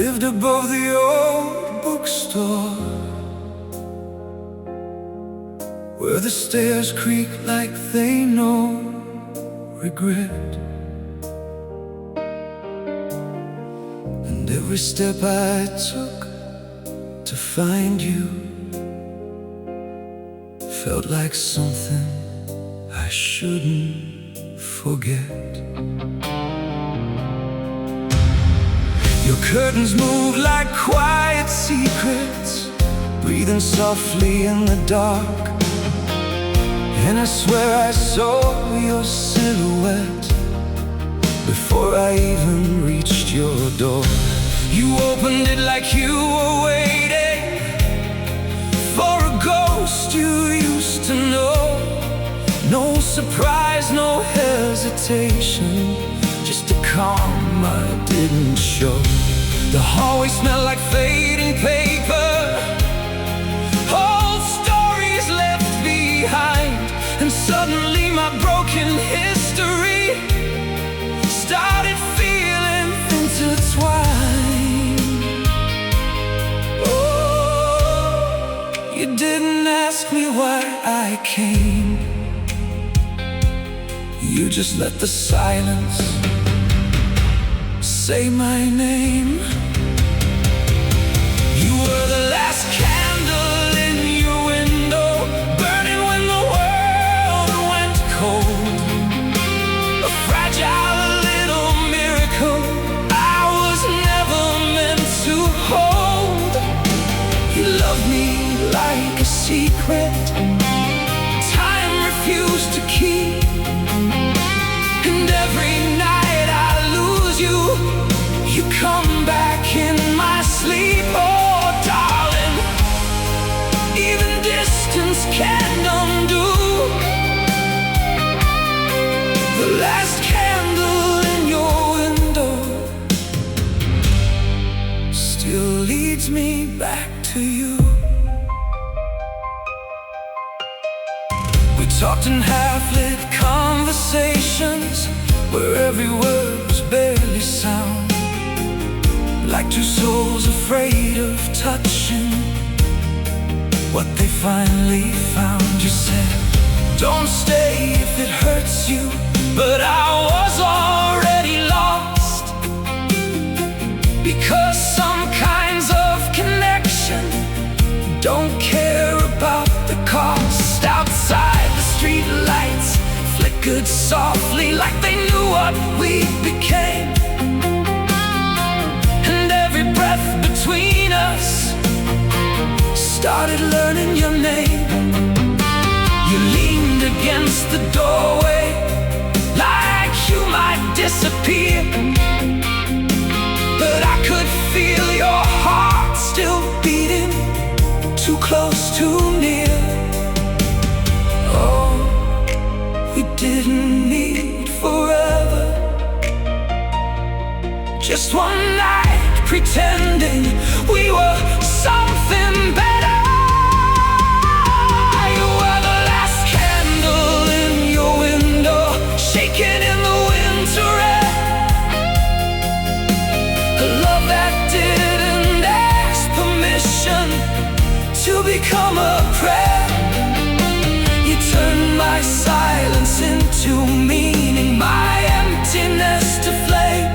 S1: Lived above the old bookstore, where the stairs creak like they know regret. And every step I took to find you felt like something I shouldn't forget. Your curtains move like quiet secrets, breathing softly in the dark. And I swear I saw your silhouette before I even reached your door. You opened it like you were waiting for a ghost you used to know. No surprise, no hesitation, just a calm I didn't show. The hallway smelled like fading paper, old stories left behind. And suddenly my broken history started feeling intertwined. Oh, you didn't ask me why I came, you just let the silence say my name. You were the last candle in your window, burning when the world went cold. A fragile little miracle I was never meant to hold. You loved me like a secret time refused to keep. And every night I lose you, you come back in my sleep. Oh, darling, even distance can't undo the last candle in your window. Still leads me back to you. We talked in half-lit conversations where every word was barely sound, like two souls afraid of touching what they finally found. You said, don't stay if it hurts you, but I was already lost, because some kinds of connection don't care about the cost. Outside, the street lights flickered softly like they knew what we became. Breath between us started learning your name. You leaned against the doorway like you might disappear, but I could feel your heart still beating, too close, too near. Oh, we didn't need forever, just one night pretending we were something better. You were the last candle in your window, shaking in the winter air. A love that didn't ask permission to become a prayer. You turned my silence into meaning, my emptiness to flame.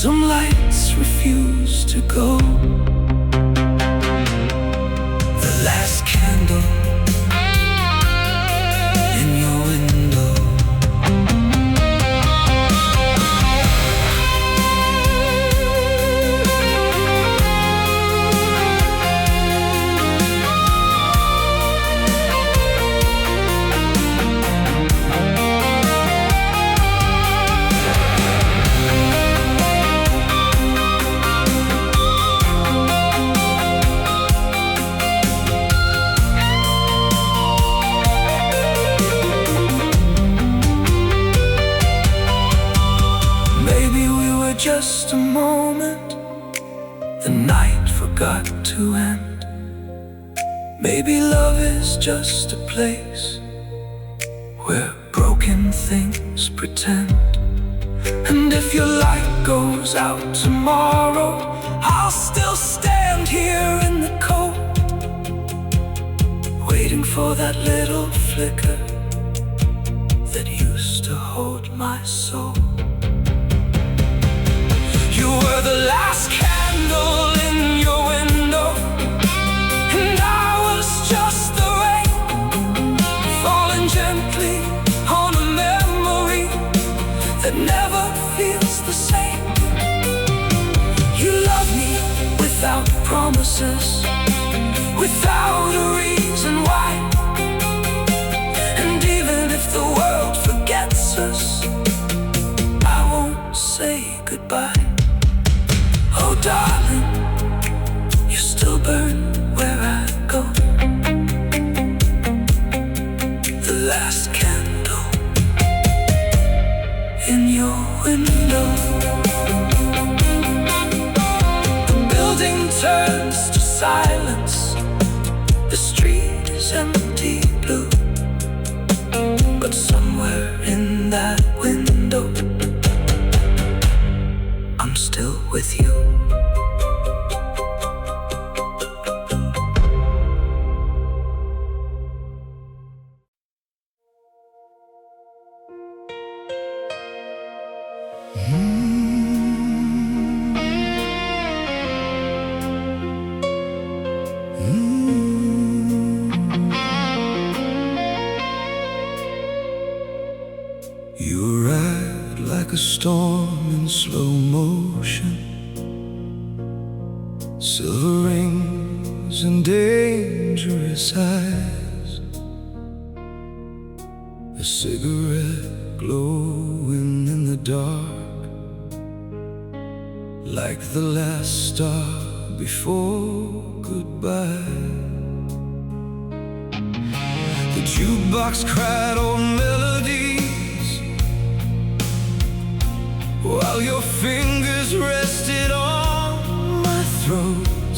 S1: Some lights refuse to go. The last candle in your window. Just a moment, the night forgot to end. Maybe love is just a place where broken things pretend. And if your light goes out tomorrow, I'll still stand here in the cold, waiting for that little flicker that used to hold my soul. You were the last candle in your window, and I was just the rain falling gently on a memory that never feels the same. You love me without promises, without a reason why. And even if the world forgets us, I won't say goodbye. Oh darling, you still burn where I go. The last candle in your window. The building turns to silence. The street is empty blue. But somewhere in that window, I'm still with you. You ride like a storm in slow motion, silver rings and dangerous eyes, a cigarette glowing in the dark, like the last star before goodbye. The jukebox cried old melodies, while your fingers rested on my throat.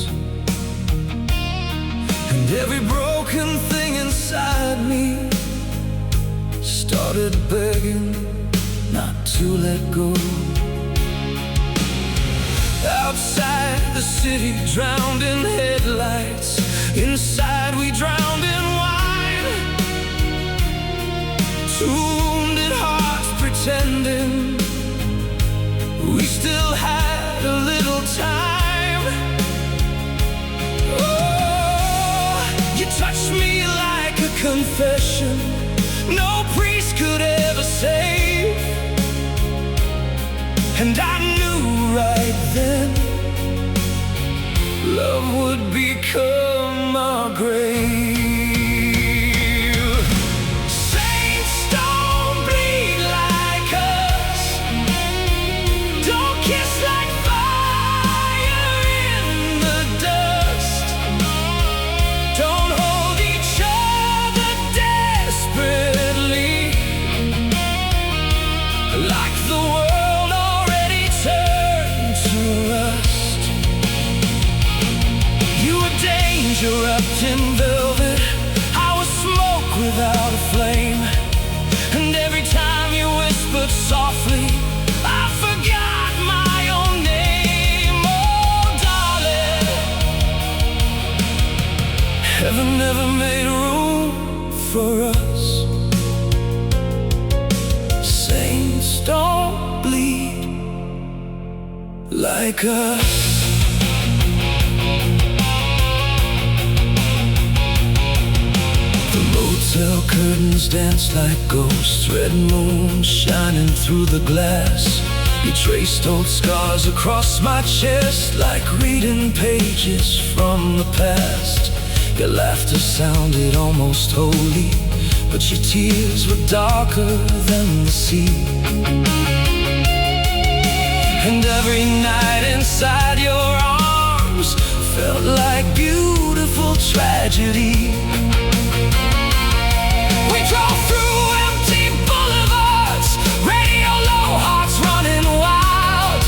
S1: And every broken thing inside me started begging not to let go. Outside the city drowned in headlights, inside we drowned in wine. Two wounded hearts pretending we still had a little time. Oh, you touched me like a confession no priest could ever save. And I knew right then love would become our grave. Wrapped in velvet, I was smoke without a flame. And every time you whispered softly, I forgot my own name. Oh, darling, heaven never made room for us. Saints don't bleed, like us. The motel curtains dance like ghosts, red moon shining through the glass. You traced old scars across my chest, like reading pages from the past. Your laughter sounded almost holy, but your tears were darker than the sea. And every night inside your arms felt like beautiful tragedy. We drove through empty boulevards, radio low, hearts running wild,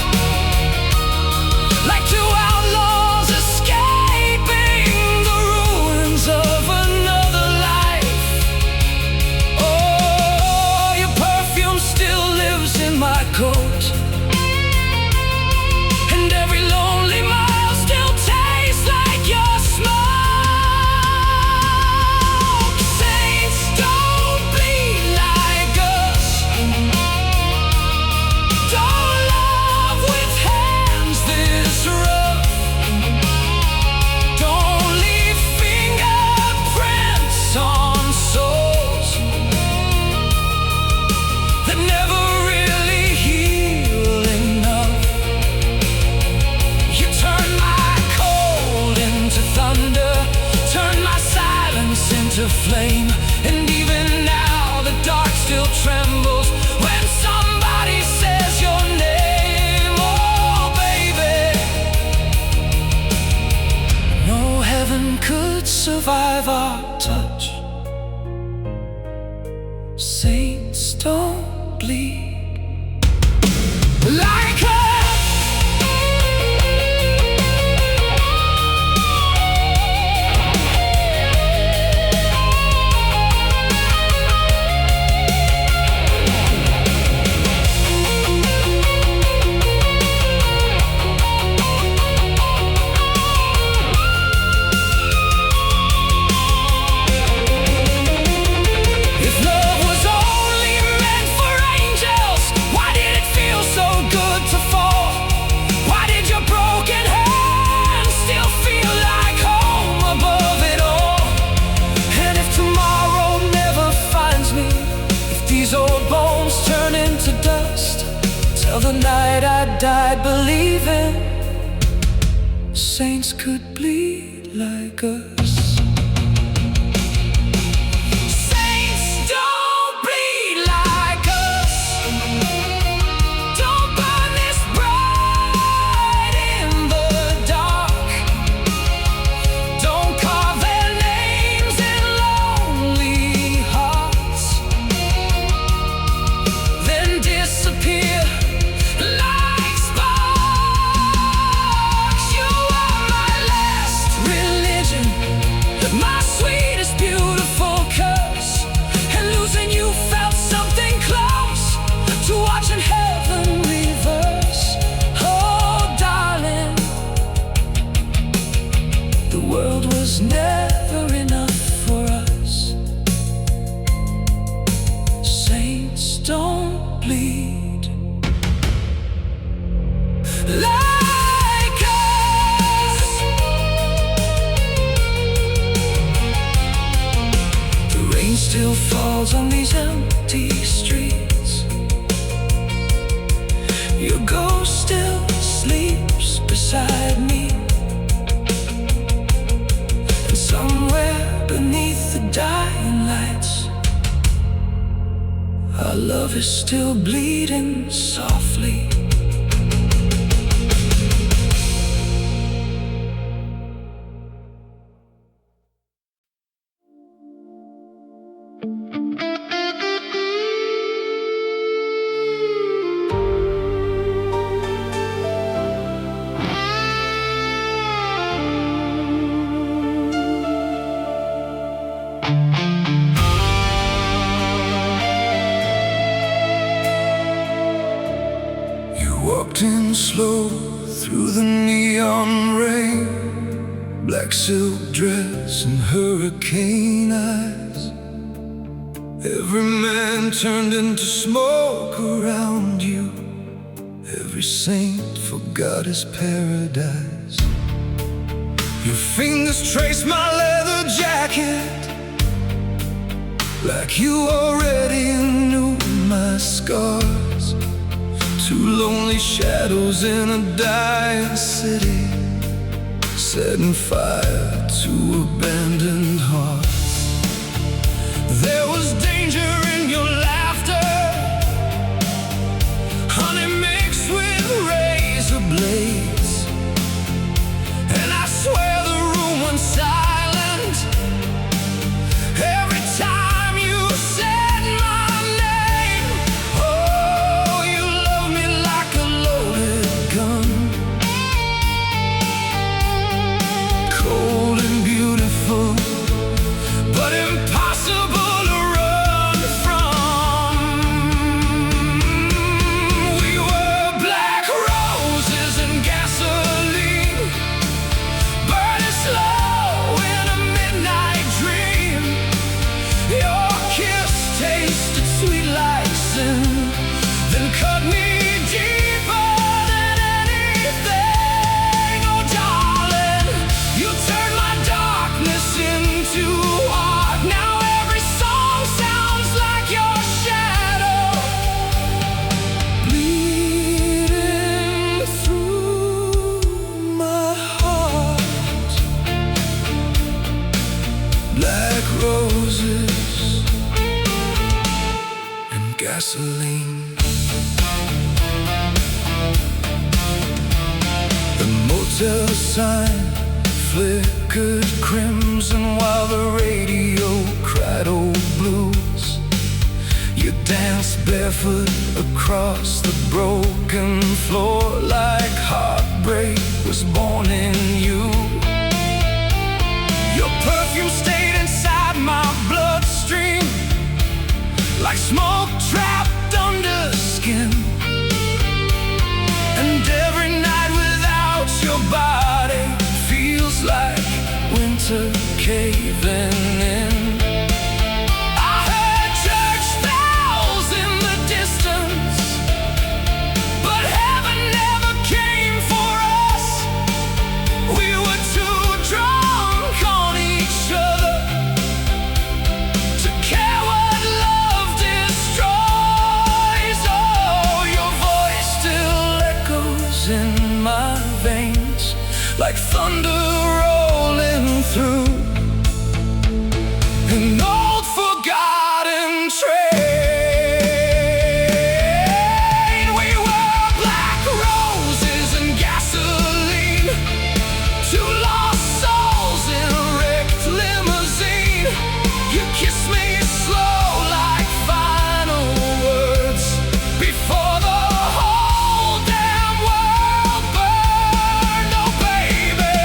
S1: like two outlaws escaping the ruins of another life. Oh, your perfume still lives in my coat, and every lonely mile still tastes like your smoke. Saints don't bleed like us, don't love with hands this rough, don't leave fingerprints on souls that never really heal enough. You turn my cold into thunder, turn my silence into flame, and even now the dark still trembles when somebody says your name. Oh baby, no heaven could survive our touch. Saints don't bleed like us. If love was only meant for angels, why did it feel so good to fall? Why did your broken hand still feel like home above it all? And if tomorrow never finds me, if these old bones turn into dust, tell the night I died believing saints could bleed like us. Saints don't bleed like us, don't burn this bright in the dark, don't carve their names in lonely hearts, then disappear like sparks. You are my last religion, my sweetest beautiful curse, and losing you felt something close to watching heaven reverse. Oh darling, the world was never enough for us. Saints don't bleed like us. The rain still falls on these empty streets, your ghost still sleeps beside me, and somewhere beneath the dying lights, our love is still bleeding softly. You walked in slow through the neon rain, black silk dress and hurricane eyes. Every man turned into smoke around you, every every saint forgot his paradise. Your fingers trace my leather jacket like you already knew my scars. Two lonely shadows in a dying city, setting fire to abandoned hearts. There was danger in your laughter, honey mixed with razor blades, and I swear the room went silent every time you said my name. Oh, you love me like a loaded gun, cold and beautiful, but impossible to run from. We were black roses and gasoline, burning slow in a midnight dream. Your kiss tasted sweet like sin, then cut me deeper than anything. Oh darling, you turned my darkness into art. Now every song sounds like your shadow, bleeding through my heart. Black roses and gasoline. The motel sign flickered crimson while the radio cried old blues. You danced barefoot across the broken floor like heartbreak was born in you. Your perfume stayed inside my bloodstream like smoke trapped under skin. And every night without your body feels like winter caving in. I heard church bells in the distance, but heaven never came for us. We were too drunk on each other to care what love destroys. Oh, your voice still echoes in my veins like thunder rolling through an old forgotten train. We were black roses and gasoline, two lost souls in a wrecked limousine. You kissed me slow like final words before the whole damn world burned. Oh baby,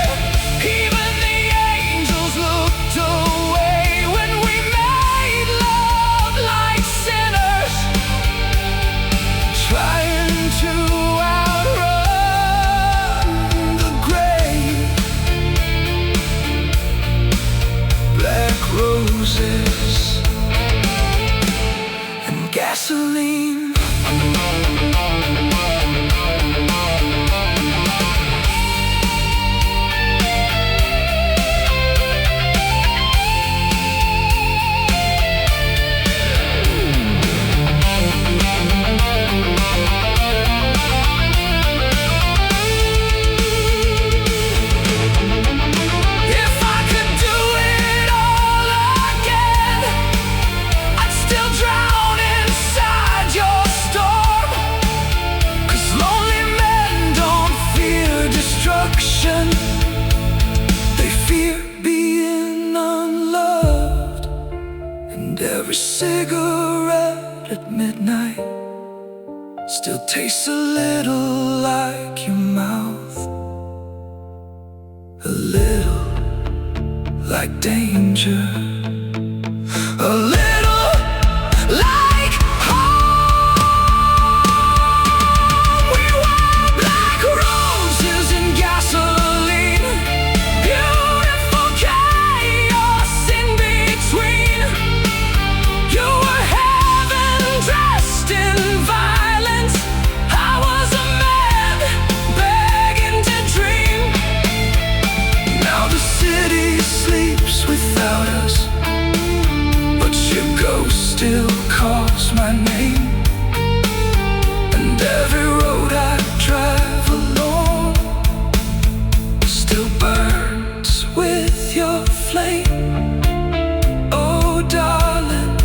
S1: even the angels looked away when we made love like sinners, trying to outrun the grave. Black roses and gasoline. If I could do it all again, I'd still drown inside your storm. 'Cause lonely men don't fear destruction, they fear being unloved. And every cigarette at midnight still tastes a little like your mouth, a little like danger, a little like home. We were black roses and gasoline, beautiful chaos in between. You were heaven dressed in violence, I was a man still calls my name, and every road I drive alone still burns with your flame. Oh darling,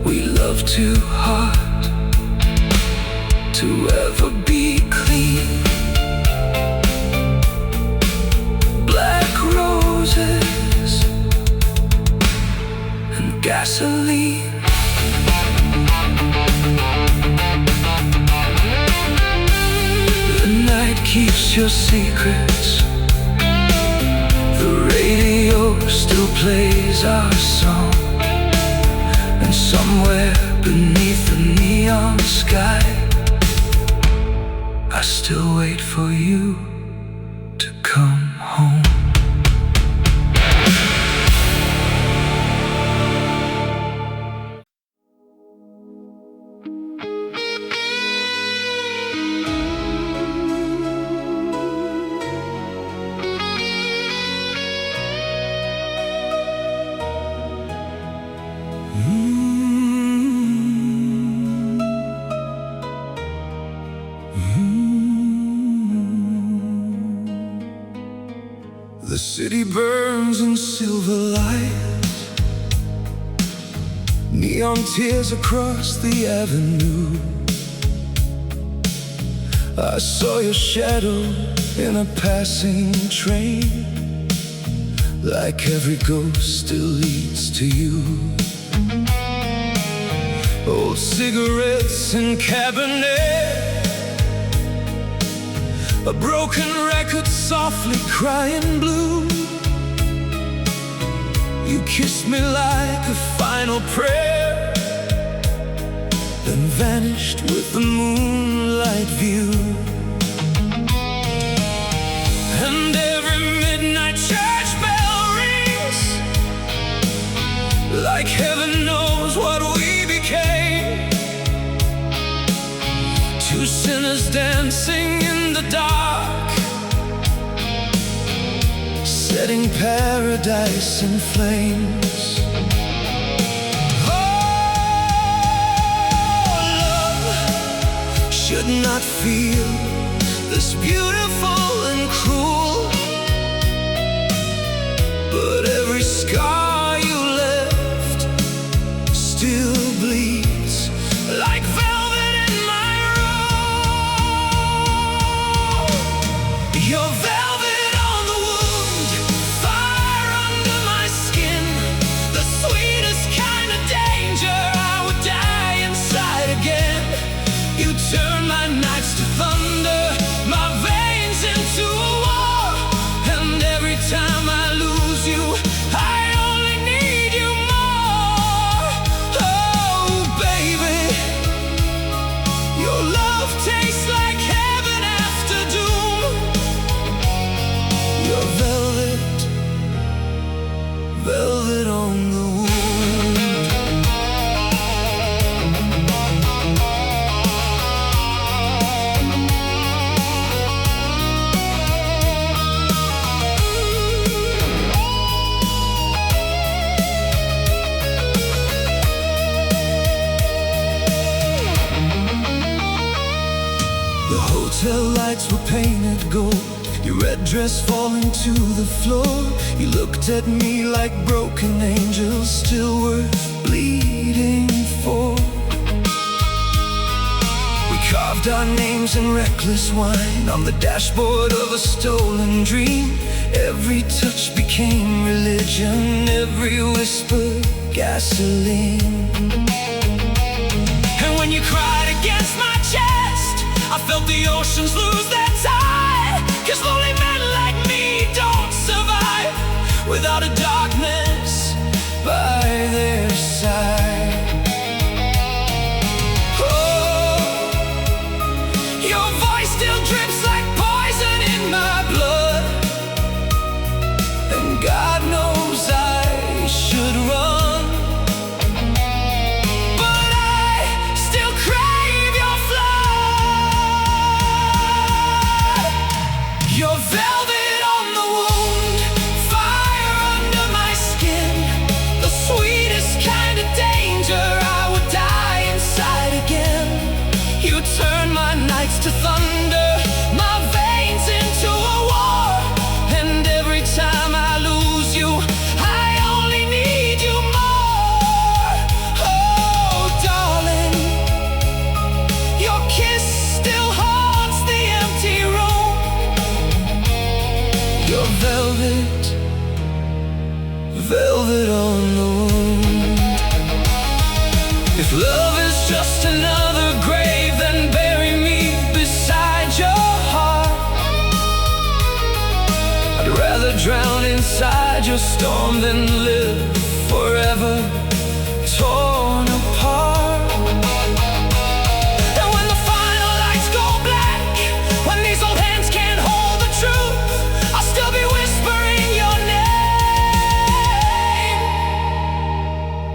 S1: we love too hard to ever be clean. Black roses and gasoline. The night keeps your secrets. The radio still plays our song, and somewhere beneath the neon sky I still wait for you to come home. The city burns in silver light, neon tears across the avenue. I saw your shadow in a passing train, like every ghost still leads to you. Old cigarettes in cabinet, a broken record softly crying blue. You kissed me like a final prayer, then vanished with the moonlight view. And every midnight church bell rings, like heaven knows what we became. Two sinners dancing in the dark, setting paradise in flames. Oh, love should not feel this beautiful and cruel, but every scar you left still bleeds like velvet in my room. Your velvet on the wound, fire under my skin, the sweetest kind of danger. I would die inside again. You turn my nights to thunder, my veins into a war, and every time I lose you, I only need you more. Oh baby, your love tastes like heaven after doom. Your velvet, velvet on the wound. The hotel lights were painted gold, your red dress falling to the floor. You looked at me like broken angels, still worth bleeding for. We carved our names in reckless wine on the dashboard of a stolen dream. Every touch became religion, every whisper gasoline. And when you cried against my chest, I felt the oceans lose their tide. 'Cause lonely men like me don't survive without a darkness by their side. Oh, your voice still drips like poison in my blood, and God knows I should run, but I still crave your flood. velvet, velvet on the wound. If love is just another grave, then bury me beside your heart. I'd rather drown inside your storm than live forever torn apart. And when the final lights go black, when these old hands can't hold the truth, I'll still be whispering your name,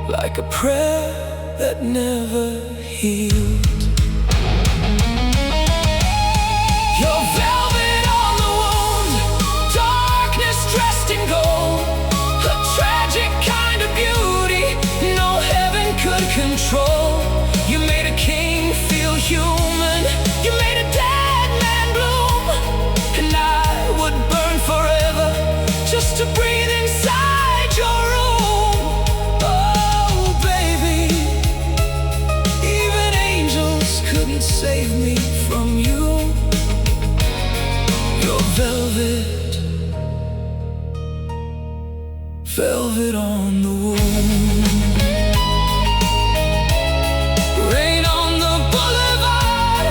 S1: like a prayer that never healed. You're velvet on the wound, darkness dressed in gold, a tragic kind of beauty no heaven could control. You made a king feel human, you made a dead man bloom, and I would burn forever just to breathe inside your room. Oh baby, even angels couldn't save me from you. You're velvet, velvet on the wound. Rain on the boulevard,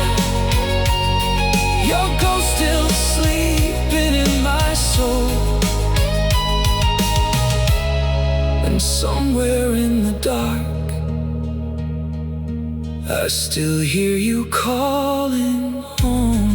S1: your ghost still sleeping in my soul. And somewhere in the dark, I still hear you calling home.